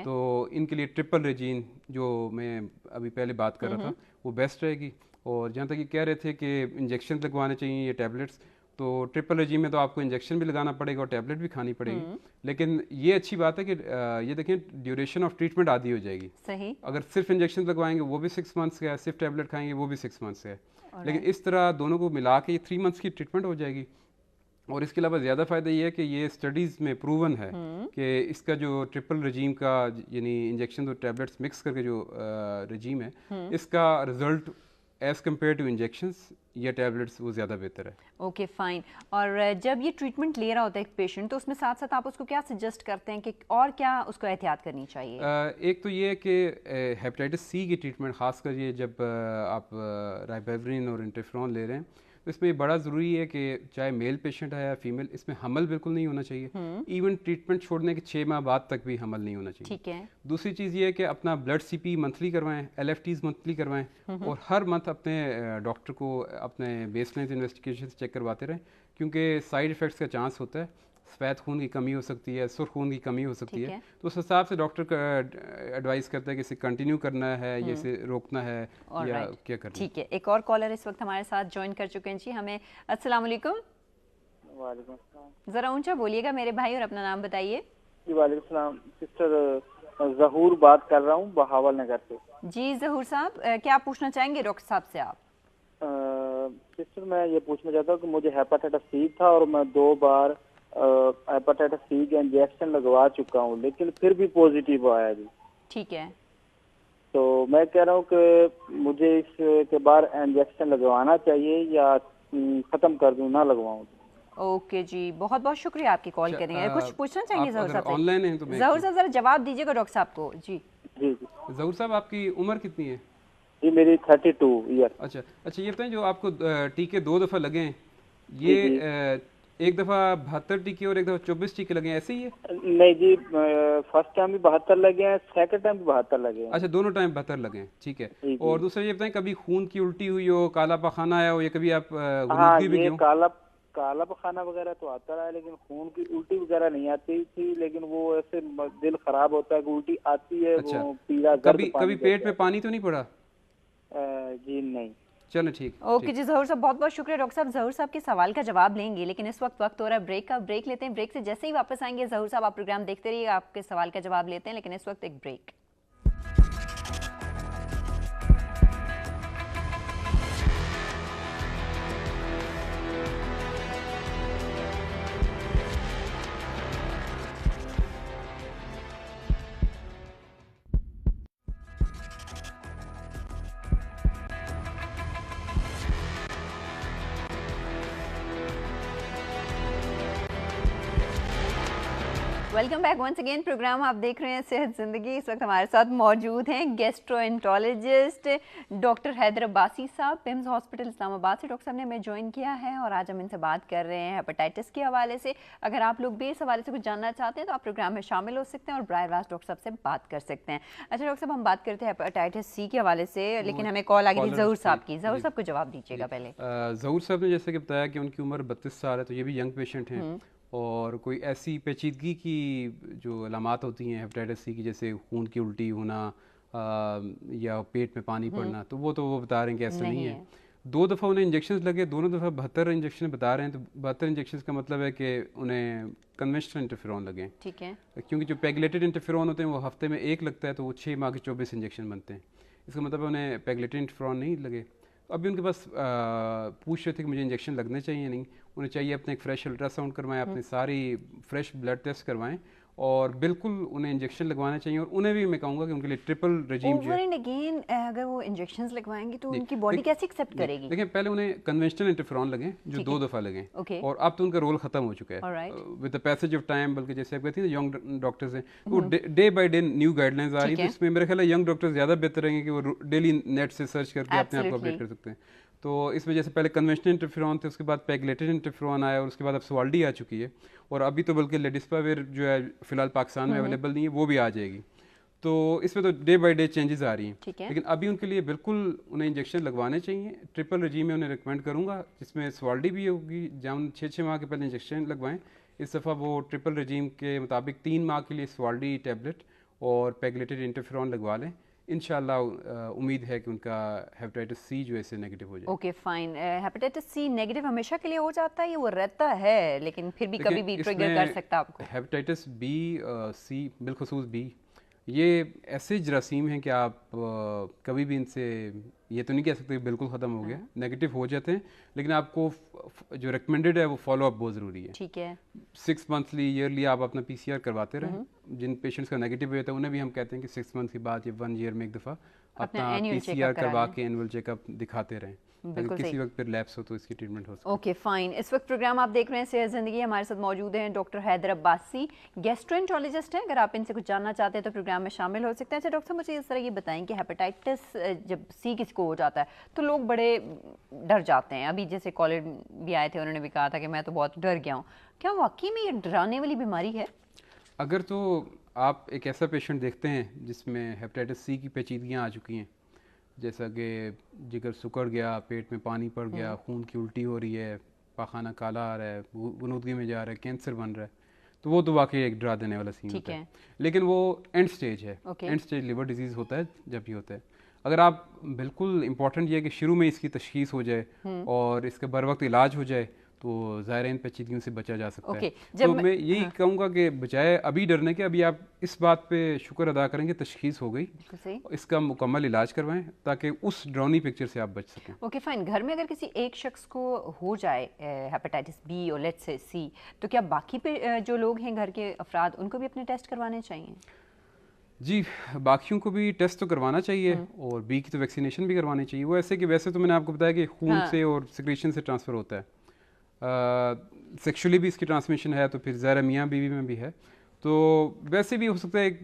तो इनके लिए ट्रिपल रेजीन, जो मैं अभी पहले बात कर रहा था, वो बेस्ट रहेगी। और जहाँ तक ये कह रहे थे कि इंजेक्शन लगवाने चाहिए या टैबलेट्स, तो ट्रिपल रेजीम में तो आपको इंजेक्शन भी लगाना पड़ेगा और टैबलेट भी खानी पड़ेगी। लेकिन ये अच्छी बात है कि ये देखें, ड्यूरेशन ऑफ ट्रीटमेंट आधी हो जाएगी। सही। अगर सिर्फ इंजेक्शन लगवाएंगे वो भी 6 मंथ्स का है, सिर्फ टैबलेट खाएंगे वो भी 6 मंथ्स का है। लेकिन इस तरह दोनों को मिला के 3 मंथ्स की ट्रीटमेंट हो जाएगी। और इसके अलावा ज़्यादा फ़ायदा ये है कि ये स्टडीज़ में प्रूवन है कि इसका जो ट्रिपल रजीम का, यानी इंजेक्शन और टैबलेट्स मिक्स करके जो रजीम है, इसका result as compare to injections या टैबलेट्स वो ज़्यादा बेहतर है। Okay fine. और जब ये ट्रीटमेंट ले रहा होता है एक पेशेंट, तो उसमें साथ साथ आप उसको क्या सजेस्ट करते हैं कि और क्या उसको एहतियात करनी चाहिए? एक तो ये है कि हेपेटाइटिस C की ट्रीटमेंट, ख़ासकर ये जब आप राइबाविरिन और इंटरफेरॉन ले रहे हैं, तो इसमें बड़ा ज़रूरी है कि चाहे मेल पेशेंट है या फीमेल, इसमें हमल बिल्कुल नहीं होना चाहिए। इवन ट्रीटमेंट छोड़ने के 6 माह बाद तक भी हमल नहीं होना चाहिए। ठीक है। दूसरी चीज़ ये है कि अपना ब्लड CP मंथली करवाएं, LFTs मंथली करवाएं, और हर मंथ अपने डॉक्टर को अपने बेसलाइन इन्वेस्टिगेशन चेक करवाते रहें, क्योंकि साइड इफ़ेक्ट्स का चांस होता है। सफ़ेद खून की कमी हो सकती है, सुर्ख खून की कमी हो सकती है, तो उस हिसाब से डॉक्टर का एडवाइस करता है कि इसे कंटिन्यू करना है या इसे रोकना है या क्या करना है। ठीक है। एक और कॉलर इस वक्त हमारे साथ ज्वाइन कर चुके हैं जी हमें। अस्सलाम वालेकुम। वालेकुम अस्सलाम। ज़रा ऊंचा बोलिएगा मेरे भाई, और अपना नाम बताइए। जी वालेकुम सलाम। सिस्टर ज़हूर बात कर रहा हूँ बहावल नगर से। जी ज़हूर साहब, क्या पूछना चाहेंगे डॉक्टर साहब से आप? सिस्टर मैं ये पूछना चाहता हूँ कि मुझे हेपेटाइटिस C था और मैं 2 बार हेपेटाइटिस C के इंजेक्शन लगवा चुका हूँ, लेकिन फिर भी पॉजिटिव आया जी। ठीक है। तो मैं कह रहा हूँ कि मुझे इसके बाद इंजेक्शन लगवाना चाहिए या ख़त्म कर दूँ, ना लगवाऊँ? ओके जी, बहुत बहुत शुक्रिया आपकी कॉल करने के लिए। कुछ पूछना चाहेंगे ज़हूर साहब से? ऑनलाइन है तो ज़हूर साहब जरा जवाब दीजिएगा डॉक्टर साहब को। जी जी। ज़हूर साहब, आपकी उम्र कितनी है? जी मेरी 32 ईयर। अच्छा, ये बताएं, जो आपको टीके 2 दफ़ा लगे हैं, ये एक दफ़ा 72 टीके और एक दफ़ा 24 टीके लगे हैं, ऐसे ही है? नहीं जी, फर्स्ट टाइम भी 72 लगे हैं, सेकंड टाइम भी 72 लगे हैं। अच्छा, दोनों टाइम 72 लगे हैं, ठीक है। और दूसरा ये बताएं, कभी खून की उल्टी हुई हो, काला पखाना आया हो, या कभी आप हाँ, ये काला पखाना वगैरह तो आता रहा है, लेकिन खून की उल्टी वगैरह नहीं आती थी। लेकिन वो ऐसे दिल खराब होता है, उल्टी आती है। अच्छा, वो पीला कभी पेट में पानी तो नहीं पड़ा? जी नहीं। चलो ठीक। ओके जी ज़हूर साहब, बहुत बहुत शुक्रिया। डॉक्टर साहब ज़हूर साहब के सवाल का जवाब लेंगे, लेकिन इस वक्त हो रहा है ब्रेक का। ब्रेक लेते हैं, ब्रेक से जैसे ही वापस आएंगे ज़हूर साहब आप प्रोग्राम देखते रहिए, आपके सवाल का जवाब लेते हैं, लेकिन इस वक्त एक break. Welcome back once again. Programme आप देख रहे हैं सेहत ज़िंदगी। इस वक्त हमारे साथ मौजूद हैं गैस्ट्रोएंटरोलॉजिस्ट डॉक्टर हैदर अब्बासी साहब, पिम्स हॉस्पिटल इस्लामाबाद से। डॉक्टर साहब ने हमें ज्वाइन किया है और आज हम इनसे बात कर रहे हैं हेपेटाइटिस के हवाले से। अगर आप लोग भी इस हवाले से कुछ जानना चाहते हैं तो आप प्रोग्राम में शामिल हो सकते हैं और बराह रास्त डॉक्टर साहब से बात कर सकते हैं। अच्छा डॉक्टर साहब, हम बात करते हैं हेपेटाइटिस C के हवाले से, लेकिन हमें कॉल आ गई थी ज़हूर साहब की। ज़हूर साहब को जवाब दीजिएगा पहले। ज़हूर साहब ने जैसे कि बताया कि उनकी उम्र 32 साल है, तो ये भी यंग पेशेंट हैं, और कोई ऐसी पेचीदगी की जो अलामात होती हैं हेपेटाइटिस C की, जैसे खून की उल्टी होना या पेट में पानी पड़ना, तो वो बता रहे हैं कि ऐसा नहीं है। 2 दफ़ा उन्हें इंजेक्शन लगे, दोनों दफ़ा 72 इंजेक्शन बता रहे हैं, तो 72 इंजेक्शन का मतलब है कि उन्हें कन्वेंशनल इंटरफेरॉन लगे। ठीक है। क्योंकि जो पेगलेटेड इंटरफेरॉन होते हैं वो हफ्ते में 1 लगता है, तो वो 6 माह के 24 इंजेक्शन बनते हैं। इसका मतलब उन्हें पेगलेटेड इंटरफेरॉन नहीं लगे। अभी उनके पास पूछ रहे थे कि मुझे इंजेक्शन लगने चाहिए नहीं, उन्हें चाहिए अपने एक फ्रेश अल्ट्रासाउंड करवाएं, अपनी सारी फ्रेश ब्लड टेस्ट करवाएं, और बिल्कुल उन्हें इंजेक्शन लगवाने चाहिए, और उन्हें भी मैं कहूँगा कि उनके लिए ट्रिपल रेजीम जो है, ओवर एंड अगेन अगर वो इंजेक्शंस लगवाएंगे तो उनकी बॉडी कैसे एक्सेप्ट करेगी? देखिए पहले उन्हें कन्वेंशनल इंटरफेरॉन लगे जो 2 दफ़ा लगे, और अब तो उनका रोल खत्म हो चुका है with the passage of time. बल्कि जैसे आप कहती हैं यंग डॉक्टर्स हैं, वो day by day new guidelines आ रही है, तो इसमें मेरे ख्याल है यंग डॉक्टर्स ज़्यादा बेहतर रहेंगे कि वो डेली नेट से सर्च करके अपने आप को अपडेट कर सकते हैं। तो इस वजह से पहले कन्वेंशनल इंटरफेरॉन थे, उसके बाद पेगलेटेड इंटरफेरॉन आया, और उसके बाद अब सवाल्डी आ चुकी है, और अभी तो बल्कि लेडिस्पाविर जो है फिलहाल पाकिस्तान में अवेलेबल नहीं है, वो भी आ जाएगी। तो इसमें तो डे बाय डे चेंजेस आ रही हैं, लेकिन अभी उनके लिए बिल्कुल उन्हें इंजेक्शन लगवाने चाहिए। ट्रिपल रेजीम में उन्हें रिकमेंड करूँगा, जिसमें सवाल्डी भी होगी, जहाँ 6 माह के पहले इंजेक्शन लगवाएं। इस दफ़ा वो ट्रिपल रेजीम के मुताबिक 3 माह के लिए सवाल्डी टैबलेट और पेगलेटेड इंटरफेरॉन लगवा लें। इंशाल्लाह उम्मीद है कि उनका हेपेटाइटिस सी जो है इससे नेगेटिव हो जाए। Okay fine. Hepatitis C negative हमेशा के लिए हो जाता है, ये वो रहता है लेकिन फिर भी कभी भी ट्रिगर कर सकता है आपको? हेपेटाइटिस बी सी बिलखुसूस बी, ये ऐसे जरासीम हैं कि आप कभी भी इनसे ये तो नहीं कह सकते बिल्कुल ख़त्म हो गया, नेगेटिव हो जाते हैं, लेकिन आपको जो रिकमेंडेड है वो फॉलो अप बहुत ज़रूरी है। ठीक है, 6 मंथली ईयरली आप अपना PCR करवाते रहें। जिन पेशेंट्स का नेगेटिव होता है उन्हें भी हम कहते हैं कि 6 मंथ के बाद या 1 ईयर में एक दफ़ा अपना PCR करवा के एनुअल चेकअप दिखाते रहें, ताकि किसी वक्त फिर लैप्स हो तो इसकी ट्रीटमेंट हो सके। Okay fine. इस वक्त प्रोग्राम आप देख रहे हैं सेहत ज़िंदगी, हमारे साथ मौजूद हैं डॉक्टर हैदर अब्बासी, गैस्ट्रोएंटरोलॉजिस्ट हैं। अगर आप इनसे कुछ जानना चाहते हैं तो प्रोग्राम में शामिल हो सकते हैं। अच्छा डॉक्टर, मुझे इस तरह ये बताएं कि हेपेटाइटिस जब सी किसी को हो जाता है तो लोग बड़े डर जाते हैं। अभी जैसे कॉलर भी आए थे, उन्होंने भी कहा था कि मैं तो बहुत डर गया हूँ। क्या वाकई में ये डराने वाली बीमारी है? अगर तो आप एक ऐसा पेशेंट देखते हैं जिसमें हेपेटाइटिस सी की पेचीदगियाँ आ चुकी हैं, जैसा कि जिगर सिकुड़ गया, पेट में पानी पड़ गया, खून की उल्टी हो रही है, पाखाना काला आ रहा है, गुनूदगी में जा रहा है, कैंसर बन रहा है, तो वो तो वाकई एक डरा देने वाला सीन होता है। लेकिन वो एंड स्टेज है, एंड स्टेज लिवर डिजीज़ होता है जब भी होता है। अगर आप बिल्कुल इम्पॉर्टेंट ये है कि शुरू में इसकी तशखीस हो जाए और इसका बर वक्त इलाज हो जाए, तो ज़ाहिर इन पेचीदगियों से बचा जा सकता है। तो मैं यही कहूँगा कि बजाय अभी डरने के, अभी आप इस बात पे शुक्र अदा करेंगे तशखीस हो गई, इसका मुकम्मल इलाज करवाएं ताकि उस ड्राउनी पिक्चर से आप बच सकें। Okay fine. घर में अगर किसी एक शख्स को हो जाए हेपेटाइटिस बी और लेट्स से सी, तो क्या बाकी पे जो लोग हैं घर के अफराद, उनको भी अपने टेस्ट करवाने चाहिए? जी, बाकियों को भी टेस्ट तो करवाना चाहिए, और बी की तो वैक्सीनेशन भी करवानी चाहिए। वो ऐसे कि वैसे तो मैंने आपको बताया कि खून से और सिक्रेशन से ट्रांसफ़र होता है, सेक्सुअली भी इसकी ट्रांसमिशन है, तो फिर ज़ाहिर मियाँ बीवी में भी है। तो वैसे भी हो सकता है एक,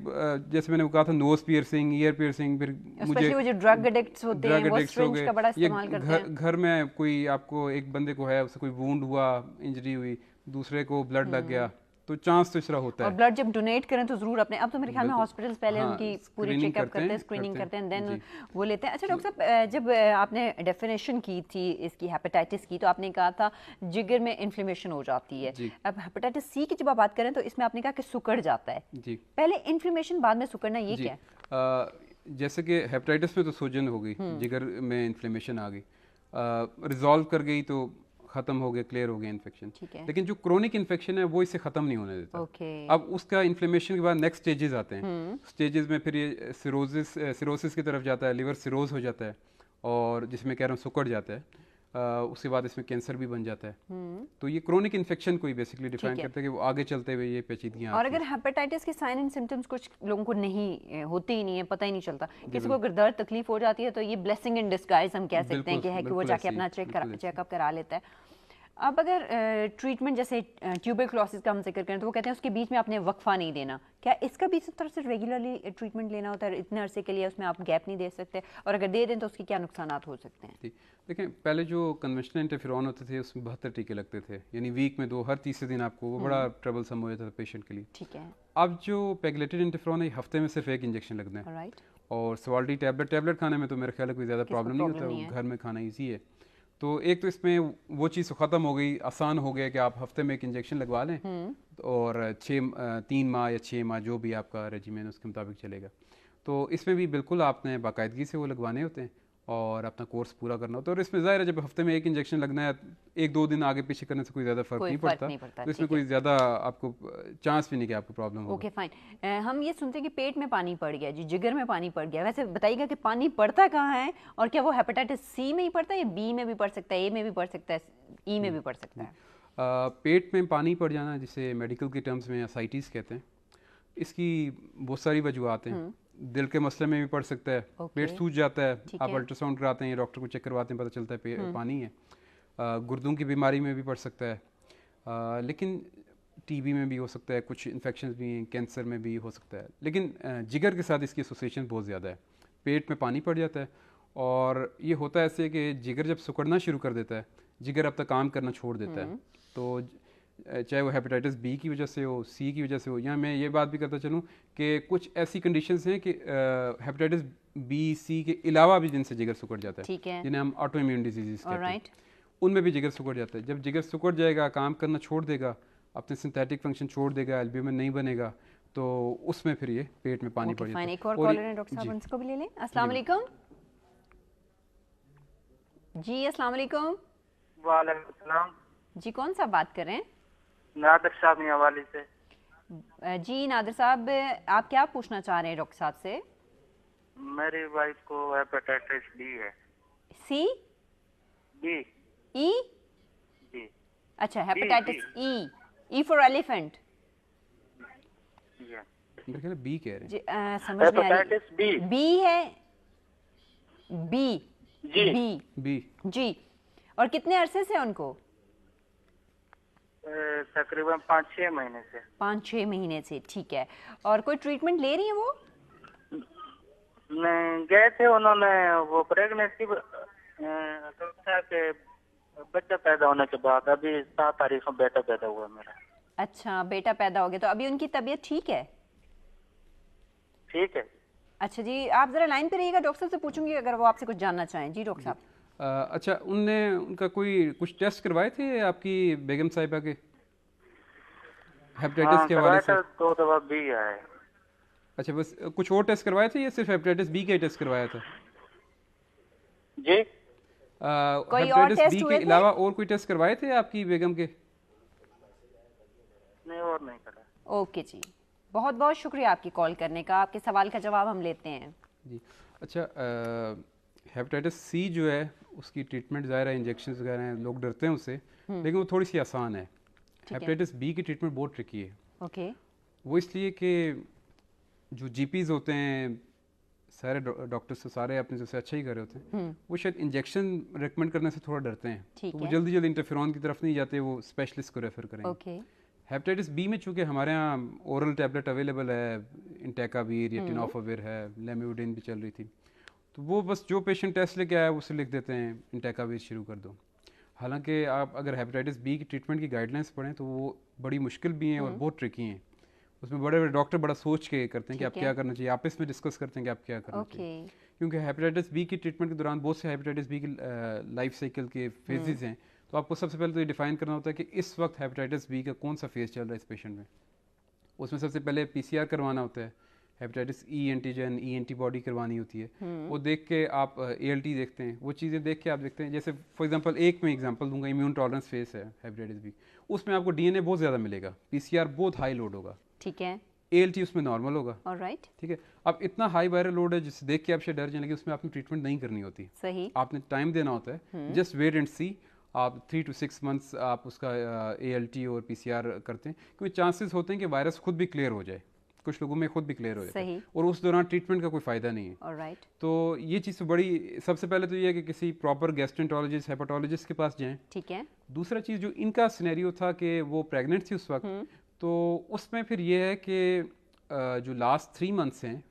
जैसे मैंने कहा था, नोज पियर्सिंग, ईयर पियर्सिंग, फिर मुझे वो जो ड्रग एडिक्ट्स होते हैं वो सिरिंज का बड़ा इस्तेमाल करते हैं। घर में कोई आपको एक बंदे को है, उससे कोई वुंड हुआ, इंजरी हुई, दूसरे को ब्लड लग गया, तो चांस तो इसरा होता है। और ब्लड जब डोनेट करें तो जरूर अपने, अब तो मेरे ख्याल में हॉस्पिटल्स पहले उनकी पूरी चेकअप करते हैं, स्क्रीनिंग करते हैं, देन वो लेते हैं। अच्छा डॉक्टर साहब, जब आपने डेफिनेशन की थी इसकी हेपेटाइटिस की, तो आपने कहा था जिगर में इन्फ्लेमेशन हो जाती है। अब हेपेटाइटिस सी की जब आप बात करें तो इसमें आपने कहा कि सुकड़ जाता है। जी, पहले इन्फ्लेमेशन बाद में सुकड़ना, ये क्या है? जैसे कि हेपेटाइटिस में तो सूजन हो गई, जिगर में इन्फ्लेमेशन आ गई, रिजॉल्व कर गई तो खत्म हो गया, क्लियर हो गया इन्फेक्शन। लेकिन जो क्रोनिक इन्फेक्शन है वो इसे खत्म नहीं होने देता। अब उसका इन्फ्लेमेशन के बाद नेक्स्ट स्टेजेस आते हैं। स्टेजेस में फिर ये सिरोसिस की तरफ जाता है, लिवर सिरोज हो जाता है, और जिसमें कह रहा हूँ सुकड़ जाता है। उसके बाद इसमें कैंसर भी बन जाता है। तो ये क्रोनिक इन्फेक्शन को ही बेसिकली डिफाइन करता है कि वो आगे चलते हुए ये पेचीदगियां। और अगर हेपेटाइटिस के साइन एंड सिम्टम्स कुछ लोगों को नहीं होते ही नहीं है, पता ही नहीं चलता, किसी को अगर दर्द तकलीफ हो जाती है, तो ये ब्लेसिंग इन डिस्गाइज हम कह सकते हैं कि है कि वो जाके अपना चेकअप करा लेता है। अब अगर ट्रीटमेंट जैसे ट्यूबरक्लोसिस का हम जिक्र करें तो वो कहते हैं उसके बीच में आपने वक्फा नहीं देना। क्या इसका भी इस तरह से रेगुलरली ट्रीटमेंट लेना होता है? इतने अरसे के लिए उसमें आप गैप नहीं दे सकते, और अगर दे दें तो उसके क्या नुकसान हो सकते हैं? देखें, पहले जो कन्वेंशनल इंटरफेरॉन होते थे उसमें 72 टीके लगते थे, यानी वीक में 2, हर तीसरे दिन आपको, वो बड़ा ट्रबल सम हो जाता था पेशेंट के लिए। ठीक है। अब जो पेगलेटेड इंटरफेरॉन है, हफ्ते में सिर्फ एक इंजेक्शन लगना है, और सवाल्डी टैबलेट खाने में तो मेरे ख्याल है कोई ज़्यादा प्रॉब्लम नहीं होता, घर में खाना ईजी है। तो एक तो इसमें वो चीज़ ख़त्म हो गई, आसान हो गया कि आप हफ्ते में एक इंजेक्शन लगवा लें, और 3 माह या 6 माह जो भी आपका रेजिमेन उसके मुताबिक चलेगा। तो इसमें भी बिल्कुल आपने बाकायदगी से वो लगवाने होते हैं और अपना कोर्स पूरा करना होता है। और इसमें ज़ाहिर है जब हफ्ते में एक इंजेक्शन लगना है, 1-2 दिन आगे पीछे करने से कोई ज़्यादा फ़र्क नहीं पड़ता, तो इसमें कोई ज़्यादा आपको चांस भी नहीं कि आपको प्रॉब्लम हो। Okay fine. हम ये सुनते हैं कि पेट में पानी पड़ गया जी, जिगर में पानी पड़ गया, वैसे बताइएगा कि पानी पड़ता कहाँ है, और क्या वो हेपेटाइटिस सी में ही पड़ता है, या बी में भी पड़ सकता है, ए में भी पड़ सकता है, ई में भी पड़ सकता है? पेट में पानी पड़ जाना, जिसे मेडिकल की टर्म्स में असाइटिस कहते हैं, इसकी बहुत सारी वजूहत हैं। दिल के मसले में भी पड़ सकता है, पेट सूज जाता है, आप अल्ट्रासाउंड कराते हैं, डॉक्टर को चेक करवाते हैं, पता चलता है पानी है। गुर्दों की बीमारी में भी पड़ सकता है, लेकिन टीबी में भी हो सकता है, कुछ इन्फेक्शन भी हैं, कैंसर में भी हो सकता है। लेकिन जिगर के साथ इसकी एसोसिएशन बहुत ज़्यादा है, पेट में पानी पड़ जाता है और ये होता है ऐसे कि जिगर जब सिकुड़ना शुरू कर देता है, जिगर अब तक काम करना छोड़ देता है। तो चाहे वो हेपेटाइटिस बी की वजह से हो, सी की वजह से हो, या मैं ये बात भी करता चलूँ कि कुछ ऐसी कंडीशंस हैं कि हेपेटाइटिस बी सी के अलावा भी जिनसे जिगर सिकुड़ जाता है, जिन्हें हम ऑटो इम्यून डिजीज़ कहते हैं, उनमें भी जिगर सिकुड़ जाता है। जब जिगर सिकुड़ जाएगा, काम करना छोड़ देगा, अपने सिंथेटिक फंक्शन छोड़ देगा, एल्ब्यूमिन नहीं बनेगा, तो उसमें फिर ये पेट में पानी पड़ जाता है। एक और कॉलर है डॉक्टर साहब, उनको भी ले लें। अस्सलाम वालेकुम जी। अस्सलाम वालेकुम। वालेकुम सलाम जी, कौन सा बात कर रहे हैं? नादिर साहब हवाले से। जी नादिर साहब, आप क्या पूछना चाह रहे हैं डॉक्टर साहब से? मेरी वाइफ को हेपेटाइटिस बी है। सी बी ई जी। अच्छा, हेपेटाइटिस ई फॉर एलिफेंट। मेरे ख्याल बी कह रहे हैं। समझ में आ रही है। बी है, बी जी बी जी। और कितने अरसे से उनको? तकरीबन 5-6 महीने से। 5-6 महीने से, ठीक है। और कोई ट्रीटमेंट ले रही है वो? नहीं, गए थे उन्होंने, वो प्रेगनेंसी के बच्चा पैदा होने के बाद अभी 7 तारीख को बेटा पैदा हुआ मेरा। अच्छा, बेटा पैदा हो गया, तो अभी उनकी तबीयत ठीक है? ठीक है। अच्छा जी, आप जरा लाइन पे रहिएगा, डॉक्टर साहब से पूछूंगी अगर वो आपसे कुछ जानना चाहें। जी डॉक्टर साहब। अच्छा, उनका कोई कुछ टेस्ट करवाए थे आपकी बेगम साहिबा के हेपेटाइटिस के हवाले से? तो दवा भी है। अच्छा, बस कुछ और टेस्ट करवाए थे या सिर्फ हेपेटाइटिस बी का टेस्ट करवाया था? जी, हेपेटाइटिस बी के अलावा और कोई टेस्ट करवाए थे आपकी बेगम के? नहीं, और नहीं करा। ओके जी, बहुत बहुत शुक्रिया आपकी कॉल करने का। आपके सवाल का जवाब हम लेते हैं जी। अच्छा, हेपेटाइटिस सी जो है उसकी ट्रीटमेंट ज़ाहिर है इंजेक्शन वगैरह हैं, लोग डरते हैं उससे, लेकिन वो थोड़ी सी आसान है। हेपेटाइटिस बी की ट्रीटमेंट बहुत ट्रिकी है। ओके। वो इसलिए कि जो जीपीज़ होते हैं, सारे डॉक्टर्स तो सारे अपने जैसे अच्छा ही कर रहे होते हैं, वो शायद इंजेक्शन रेकमेंड करने से थोड़ा डरते हैं, तो वो जल्दी जल्दी इंटरफेरॉन की तरफ नहीं जाते, वो स्पेशलिस्ट को रेफर करेंगे। ओके। हेपेटाइटिस बी में चूँकि हमारे यहाँ ओरल टैबलेट अवेलेबल है, इंटेकावीर या टिनोफाविर है, लेमिडोन भी चल रही थी, तो वो बस जो पेशेंट टेस्ट लेके आया उसे लिख देते हैं इंटेकावीर शुरू कर दो। हालांकि आप अगर हेपेटाइटिस बी की ट्रीटमेंट की गाइडलाइंस पढ़ें तो वो बड़ी मुश्किल भी हैं और बहुत ट्रिकी हैं। उसमें बड़े बड़े डॉक्टर बड़ा सोच के करते हैं कि आप क्या करना चाहिए, आपस में डिस्कस करते हैं कि आप क्या करना चाहिए, क्योंकि हेपेटाइटिस बी की ट्रीटमेंट के दौरान बहुत से हेपेटाइटिस बी की लाइफ साइकिल के फेजेस हैं। तो आपको सबसे पहले तो ये डिफाइन करना होता है कि इस वक्त हेपेटाइटिस बी का कौन सा फेज चल रहा है इस पेशेंट में। उसमें सबसे पहले पीसीआर करवाना होता है, हेपेटाइटिस ई एंटीजन, ई एंटीबॉडी करवानी होती है। वो देख के आप एएलटी देखते हैं, वो चीज़ें देख के आप देखते हैं। जैसे फॉर एग्जांपल एक मैं एग्जांपल दूंगा, इम्यून टॉलरेंस फेज है हेपेटाइटिस बी, उसमें आपको डीएनए बहुत ज़्यादा मिलेगा, पीसीआर बहुत हाई लोड होगा, ठीक है, एएलटी उसमें नॉर्मल होगा, ऑलराइट, ठीक है। अब इतना हाई वायरल लोड है जिसे देख के आप शायद डर जाएंगे, उसमें आपने ट्रीटमेंट नहीं करनी होती, सही, आपने टाइम देना होता है, जस्ट वेट एंड सी। आप 3 to 6 months आप उसका एएलटी और पीसीआर करते हैं, क्योंकि चांसेस होते हैं कि वायरस खुद भी क्लियर हो जाए, कुछ लोगों में खुद भी क्लियर हो जाए है, और उस दौरान ट्रीटमेंट का कोई फ़ायदा नहीं है। ऑलराइट। तो ये चीज़ तो बड़ी, सबसे पहले तो ये है कि किसी प्रॉपर गैस्ट्रोएंटरोलॉजिस्ट, हेपेटोलॉजिस्ट के पास जाएं, ठीक है। दूसरा चीज़ जो इनका सिनेरियो था कि वो प्रेग्नेंट थी उस वक्त, तो उसमें फिर ये है कि जो लास्ट 3 months हैं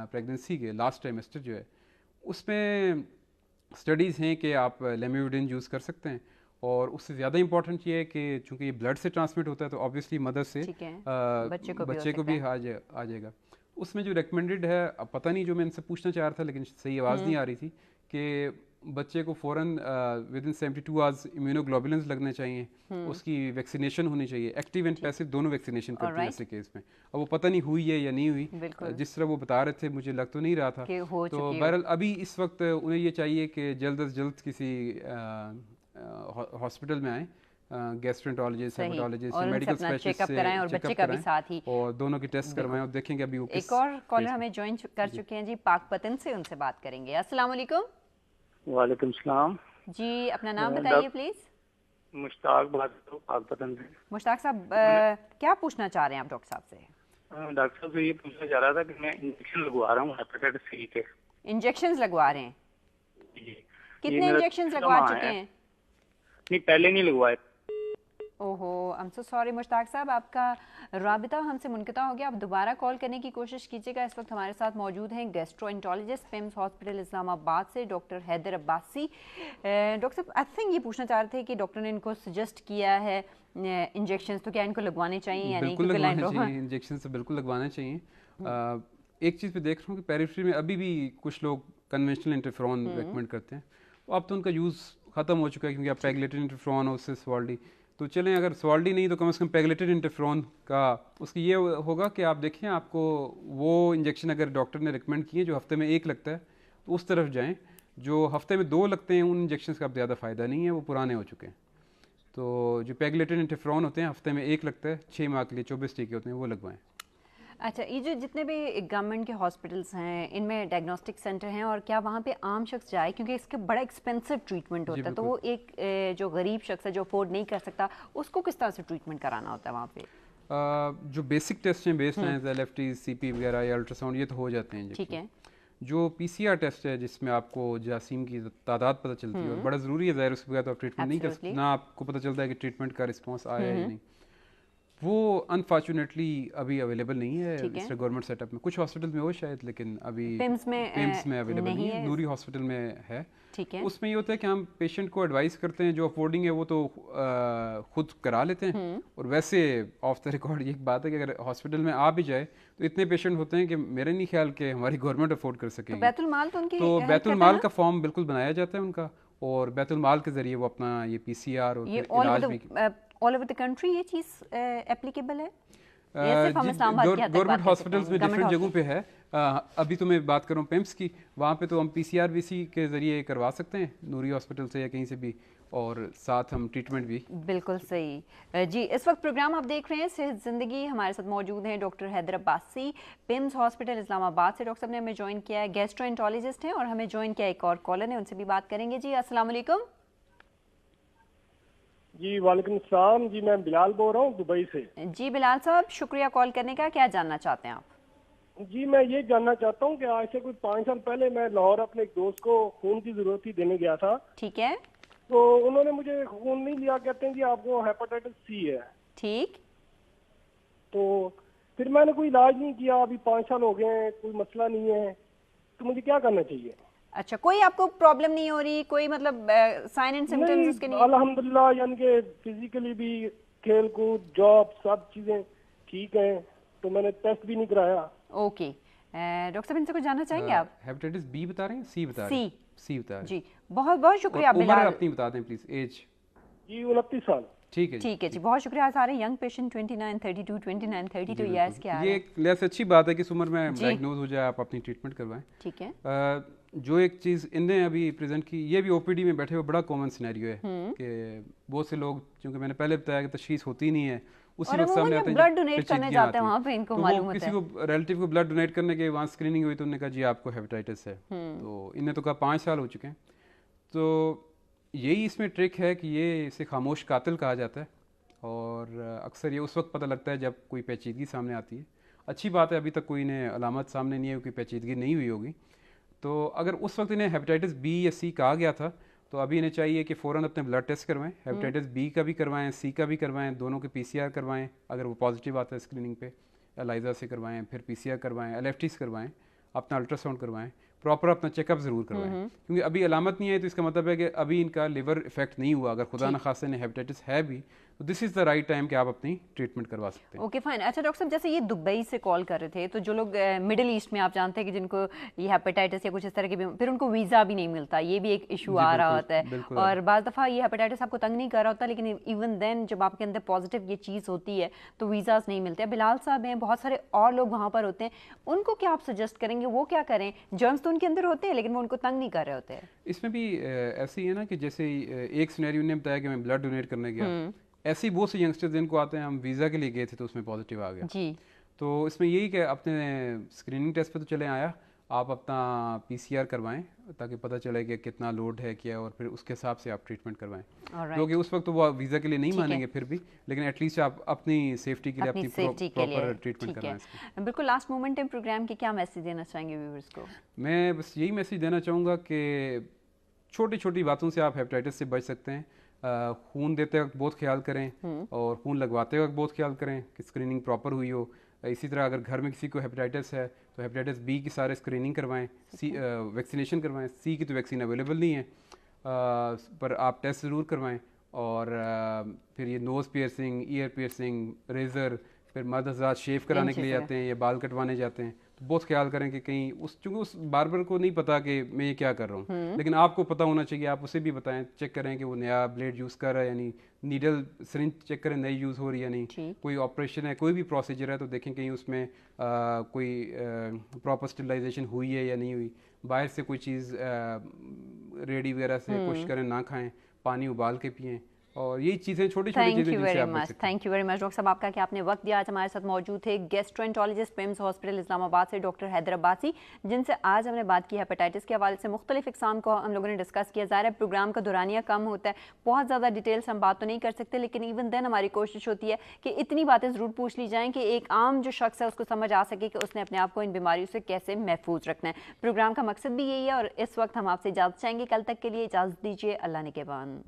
प्रेगनेंसी के, लास्ट ट्राइमेस्टर जो है, उसमें स्टडीज़ हैं कि आप लेमिडोन यूज़ कर सकते हैं। और उससे ज़्यादा इंपॉर्टेंट ये है कि चूंकि ये ब्लड से ट्रांसमिट होता है तो ऑब्वियसली मदर से बच्चे को भी आ जाएगा। उसमें जो रिकमेंडेड है, अब पता नहीं, जो मैं इनसे पूछना चाह रहा था लेकिन सही आवाज़ नहीं आ रही थी, कि बच्चे को फ़ौरन विद इन 72 hours इम्यूनोग्लोबुलिन्स लगने चाहिए, उसकी वैक्सीनेशन होनी चाहिए, एक्टिव एंड पैसिव दोनों वैक्सीनेशन करते हैं ऐसे केस में। अब वो पता नहीं हुई है या नहीं हुई, जिस तरह वो बता रहे थे मुझे लग तो नहीं रहा था। तो बहरहाल अभी इस वक्त उन्हें ये चाहिए कि जल्द अज जल्द किसी हॉस्पिटल में आए, गैस्ट्रोएंटरोलॉजिस्ट, हेपेटोलॉजिस्ट, मेडिकल स्पेशलिस्ट से कराएं और बच्चे का भी साथ ही, और दोनों के टेस्ट करवाएं और देखेंगे अभी वो किस। एक और कॉलर हमें ज्वाइन कर चुके हैं जी, पाकपतन से, उनसे बात करेंगे। अस्सलाम वालेकुम। वालेकुम सलाम जी, अपना नाम बताइए प्लीज। मुश्ताक बात पाकपतन से। मुश्ताक साहब, क्या पूछना चाह रहे हैं आप डॉक्टर साहब से? डॉक्टर साहब से ये पूछना चाह रहा था कि मैं इंजेक्शन लगवा रहा हूँ हेपेटाइटिस सी के। इंजेक्शन लगवा रहे हैं? जी। कितने इंजेक्शन लगवा चुके हैं? नहीं, पहले नहीं लगवाए। ओहो, I am so sorry Mushtaq साहब, आपका राबिता हमसे मुनक़ता हो गया। आप दोबारा कॉल करने की कोशिश कीजिएगा। इस वक्त हमारे साथ मौजूद हैं गैस्ट्रोएंटरोलॉजिस्ट पिम्स हॉस्पिटल इस्लामाबाद से डॉक्टर हैदर अब्बासी। डॉक्टर साहब, आई थिंक ये पूछना चाह रहे थे कि डॉक्टर ने इनको सजेस्ट किया है इंजेक्शन, तो क्या इनको लगवाने चाहिए या नहीं? बिल्कुल लगवाने चाहिए, इंजेक्शन से बिल्कुल लगवाने चाहिए। एक चीज़ पे देख रहा हूँ कि पेरिफेरी में अभी भी कुछ लोग कन्वेंशनल इंटरफेरॉन रेकमेंड करते हैं, तो अब तो उनका यूज़ ख़त्म हो चुका है, क्योंकि अब पेगलेटेड इंटरफेरॉन और उससे स्वाल्डी, तो चलें अगर स्वाल्डी नहीं तो कम से कम पेगलेटेड इंटरफेरॉन का उसकी ये होगा कि आप देखें आपको वो इंजेक्शन अगर डॉक्टर ने रिकमेंड किए जो हफ्ते में 1 लगता है तो उस तरफ जाएं। जो हफ्ते में 2 लगते हैं उन इंजेक्शन का अब ज़्यादा फ़ायदा नहीं है, वो पुराने हो चुके हैं। तो जो पेगलेटेड इंटरफेरॉन होते हैं हफ्ते में 1 लगता है, 6 माह के लिए 24 टीके होते हैं, वो लगवाएं। अच्छा, ये जो जितने भी गवर्नमेंट के हॉस्पिटल्स हैं इनमें डायग्नोस्टिक सेंटर हैं, और क्या वहाँ पे आम शख्स जाए, क्योंकि इसके बड़ा एक्सपेंसिव ट्रीटमेंट होता है, तो वो एक जो गरीब शख्स है जो अफोर्ड नहीं कर सकता उसको किस तरह से ट्रीटमेंट कराना होता है वहाँ पे? जो बेसिक टेस्ट हैं, बेस लाइन LFT CP वगैरह या अल्ट्रासाउंड, ये तो हो जाते हैं। ठीक है। जो PCR टेस्ट है जिसमें आपको जासीम की तादाद पता चलती है, और बड़ा ज़रूरी है ज़ाहिर, उसके बगैर तो आप ट्रीटमेंट नहीं कर सकते, ना आपको पता चलता है कि ट्रीटमेंट का रिस्पॉन्स आया है या नहीं, वो अनफॉर्चुनेटली अभी अवेलेबल नहीं है इस गवर्नमेंट सेटअप में। कुछ हॉस्पिटल में हो शायद, लेकिन अभी पिम्स में अवेलेबल नहीं है। नूरी हॉस्पिटल में है। ठीक है। उसमें ये होता है कि हम पेशेंट को एडवाइस करते हैं, जो अफोर्डिंग है वो तो खुद करा लेते हैं, और वैसे ऑफ द रिकॉर्ड ये बात है कि अगर हॉस्पिटल में आ भी जाए तो इतने पेशेंट होते हैं कि मेरे नहीं ख्याल कि हमारी गवर्नमेंट अफोर्ड कर सकेगी। तो बैतुल माल तो बैतुल माल का फॉर्म बिल्कुल बनाया जाता है उनका, और बैतुल माल के जरिए वो अपना ये PCR और इलाज भी ऑल ओवर द कंट्री ये चीज़ एप्लीकेबल है? गवर्नमेंट हॉस्पिटल्स में डिफरेंट जगहों पे है। अभी तो मैं बात कर रहा हूँ पिम्स की, वहाँ पे तो हम PCR VC के ज़रिए करवा सकते हैं नूरी हॉस्पिटल से या कहीं से भी, और साथ हम ट्रीटमेंट भी। बिल्कुल सही जी। इस वक्त प्रोग्राम आप देख रहे हैं सेहत ज़िंदगी। हमारे साथ मौजूद हैं doctor Haider Abbasi, PIMS hospital Islamabad से। डॉक्टर साहब ने हमें ज्वाइन किया है, गैस्ट्रोएंटरोलॉजिस्ट हैं, और हमें ज्वाइन किया एक और कॉलर है, उनसे भी बात करेंगे। जी अस्सलाम वालेकुम। जी वालेकुम सलाम। जी मैं बिलाल बोल रहा हूँ दुबई से। जी बिलाल साहब, शुक्रिया कॉल करने का। क्या जानना चाहते हैं आप? जी मैं ये जानना चाहता हूँ कि आज से कुछ 5 साल पहले मैं लाहौर अपने एक दोस्त को खून की जरूरत थी, देने गया था। ठीक है। तो उन्होंने मुझे खून नहीं दिया, कहते हैं कि आपको हेपेटाइटिस C है। ठीक। तो फिर मैंने कोई इलाज नहीं किया, अभी 5 साल हो गए हैं, कोई मसला नहीं है, तो मुझे क्या करना चाहिए? अच्छा, कोई आपको प्रॉब्लम नहीं हो रही, कोई मतलब साइन एंड सिम्टम्स उसके नहीं? अल्हम्दुलिल्लाह, यानी कि फिजिकली भी, खेल कूद, जॉब, सब चीजें ठीक हैं, तो मैंने टेस्ट भी नहीं कराया। ओके, डॉक्टर साहब इनसे कुछ जानना चाहेंगे आप? हेपेटाइटिस B बता रहे हैं, C बता रहे हैं? C बता रहे हैं। जी बहुत बहुत शुक्रिया बिलाल। उम्र अपनी बता दें प्लीज, एज। जी 29 साल। ठीक है, ठीक है जी, बहुत शुक्रिया। सारे यंग पेशेंट 29, 32, 29, 32 ईयर्स के आ रहे हैं। ये एक लिहाज से अच्छी बात है कि इस उम्र में डायग्नोज हो जाए, आप अपनी ट्रीटमेंट करवाएं। ठीक है। जो एक चीज़ इनने अभी प्रेजेंट की, ये भी OPD में बैठे हुए बड़ा कॉमन सिनेरियो है कि बहुत से लोग, क्योंकि मैंने पहले बताया कि तशखीस होती नहीं है, उसी वक्त सामने आते हैं, ब्लड डोनेट करने जाते हैं वहाँ पे, इनको मालूम होता है। किसी को रिलेटिव को ब्लड डोनेट करने के वहाँ स्क्रीनिंग हुई तो उन्होंने कहा जी आपको हेपेटाइटिस है। तो इन्हें तो कहा 5 साल हो चुके हैं। तो यही इसमें ट्रिक है कि ये इसे खामोश कातिल कहा जाता है, और अक्सर ये उस वक्त पता लगता है जब कोई पेचीदगी सामने आती है। अच्छी बात है अभी तक कोई इन्हें अलामत सामने नहीं है, कोई पेचीदगी नहीं हुई होगी। तो अगर उस वक्त इन्हें हेपेटाइटिस B या C कहा गया था तो अभी इन्हें चाहिए कि फ़ौरन अपने ब्लड टेस्ट करवाएं, हेपेटाइटिस B का भी करवाएं, C का भी करवाएं, दोनों के PCR करवाएं, अगर वो पॉजिटिव आता है स्क्रीनिंग पे एलाइजा से करवाएं, फिर PCR करवाएं, LFT से करवाएं, अपना अल्ट्रासाउंड करवाएं, प्रॉपर अपना चेकअप ज़रूर करवाएं, क्योंकि अभी अलामत नहीं है तो इसका मतलब है कि अभी इनका लिवर इफेक्ट नहीं हुआ। अगर खुदा न खास्ता इन्हें हेपेटाइटिस है भी तो this is the right time कि आप अपनी ट्रीटमेंट करवा सकते हैं। Okay fine. अच्छा डॉक्टर साहब, जैसे ये दुबई से कॉल कर रहे थे, तो जो लोग मिडिल ईस्ट में आप जानते हैं कि जिनको ये हेपेटाइटिस या कुछ इस तरह के, फिर उनको वीज़ा भी नहीं मिलता, ये भी एक इशू आ रहा होता है, और बाज़ दफ़ा ये हेपेटाइटिस आपको तंग नहीं कर रहा होता, लेकिन इवन देन जब आपके अंदर पॉजिटिव ये चीज़ होती है तो वीज़ाज नहीं मिलते। बिलाल साहब हैं, बहुत सारे और लोग वहाँ पर होते हैं, उनको क्या आप सजेस्ट करेंगे, वो क्या करें? जर्म्स तो उनके अंदर होते हैं लेकिन वो उनको तंग नहीं कर रहे होते हैं। इसमें भी ऐसे ही है ना कि जैसे एक सिनेरियो ने बताया कि मैं ब्लड डोनेट करने गया, ऐसे ही बहुत से यंगस्टर्स जिनको आते हैं हम वीज़ा के लिए गए थे तो उसमें पॉजिटिव आ गया जी। तो इसमें यही कि अपने स्क्रीनिंग टेस्ट पे तो चले आया, आप अपना PCR करवाएं ताकि पता चले कि कितना लोड है क्या, और फिर उसके हिसाब से आप ट्रीटमेंट करवाएं। क्योंकि उस वक्त तो वो वीज़ा के लिए नहीं मानेंगे फिर भी, लेकिन एटलीस्ट आप अपनी सेफ्टी के लिए अपनी प्रॉपर ट्रीटमेंट करवाएं। बिल्कुल लास्ट मोमेंट इन प्रोग्राम के क्या मैसेज देना चाहेंगे व्यूअर्स को? मैं बस यही मैसेज देना चाहूँगा कि छोटी छोटी बातों से आप हेपेटाइटिस से बच सकते हैं। खून देते वक्त बहुत ख्याल करें और खून लगवाते वक्त बहुत ख्याल करें कि स्क्रीनिंग प्रॉपर हुई हो। इसी तरह अगर घर में किसी को हेपेटाइटिस है तो हेपेटाइटिस बी की सारे स्क्रीनिंग करवाएं, वैक्सीनेशन करवाएं। सी की तो वैक्सीन अवेलेबल नहीं है, पर आप टेस्ट ज़रूर करवाएं। और फिर ये nose piercing, ear piercing, razor, फिर मर्द हज़रात शेव कराने के लिए जाते हैं या बाल कटवाने जाते हैं, तो बहुत ख्याल करें कि कहीं चूँकि उस बार्बर को नहीं पता कि मैं ये क्या कर रहा हूँ, लेकिन आपको पता होना चाहिए। आप उसे भी बताएं, चेक करें कि वो नया ब्लेड यूज़ कर रहा है, यानी नीडल सिरिंज चेक करें नई यूज़ हो रही है या नहीं। कोई ऑपरेशन है, कोई भी प्रोसीजर है तो देखें कहीं उसमें कोई प्रॉपर स्टेरिलाइजेशन हुई है या नहीं हुई। बाहर से कोई चीज़ रेडी वगैरह से कोशिश करें ना खाएं, पानी उबाल के पिएं, और यही चीज़ें छोटी छोटी चीज़ें जिनसे आप बच सकते हैं। Thank you very much doctor साहब आपका कि आपने वक्त दिया। आज हमारे साथ मौजूद थे गैस्ट्रोएंटरोलॉजिस्ट पिम्स हॉस्पिटल इस्लामाबाद से डॉक्टर हैदर अब्बासी, जिनसे आज हमने बात की हेपेटाइटिस के हवाले से। मुख्तलिफ इक़साम को हम लोगों ने डिस्कस किया। ज़ाहिर है प्रोग्राम का दुरानिया कम होता है, बहुत ज़्यादा डिटेल से हम बात तो नहीं कर सकते, लेकिन इवन देन हमारी कोशिश होती है कि इतनी बातें ज़रूर पूछ ली जाएँ कि एक आम जो शख्स है उसको समझ आ सके कि उसने अपने आप को इन बीमारियों से कैसे महफूज रखना है। प्रोग्राम का मकसद भी यही है, और इस वक्त हम आपसे इजाज़त चाहेंगे। कल तक के लिए इजाज़त दीजिए। अल्लाह ने के बान।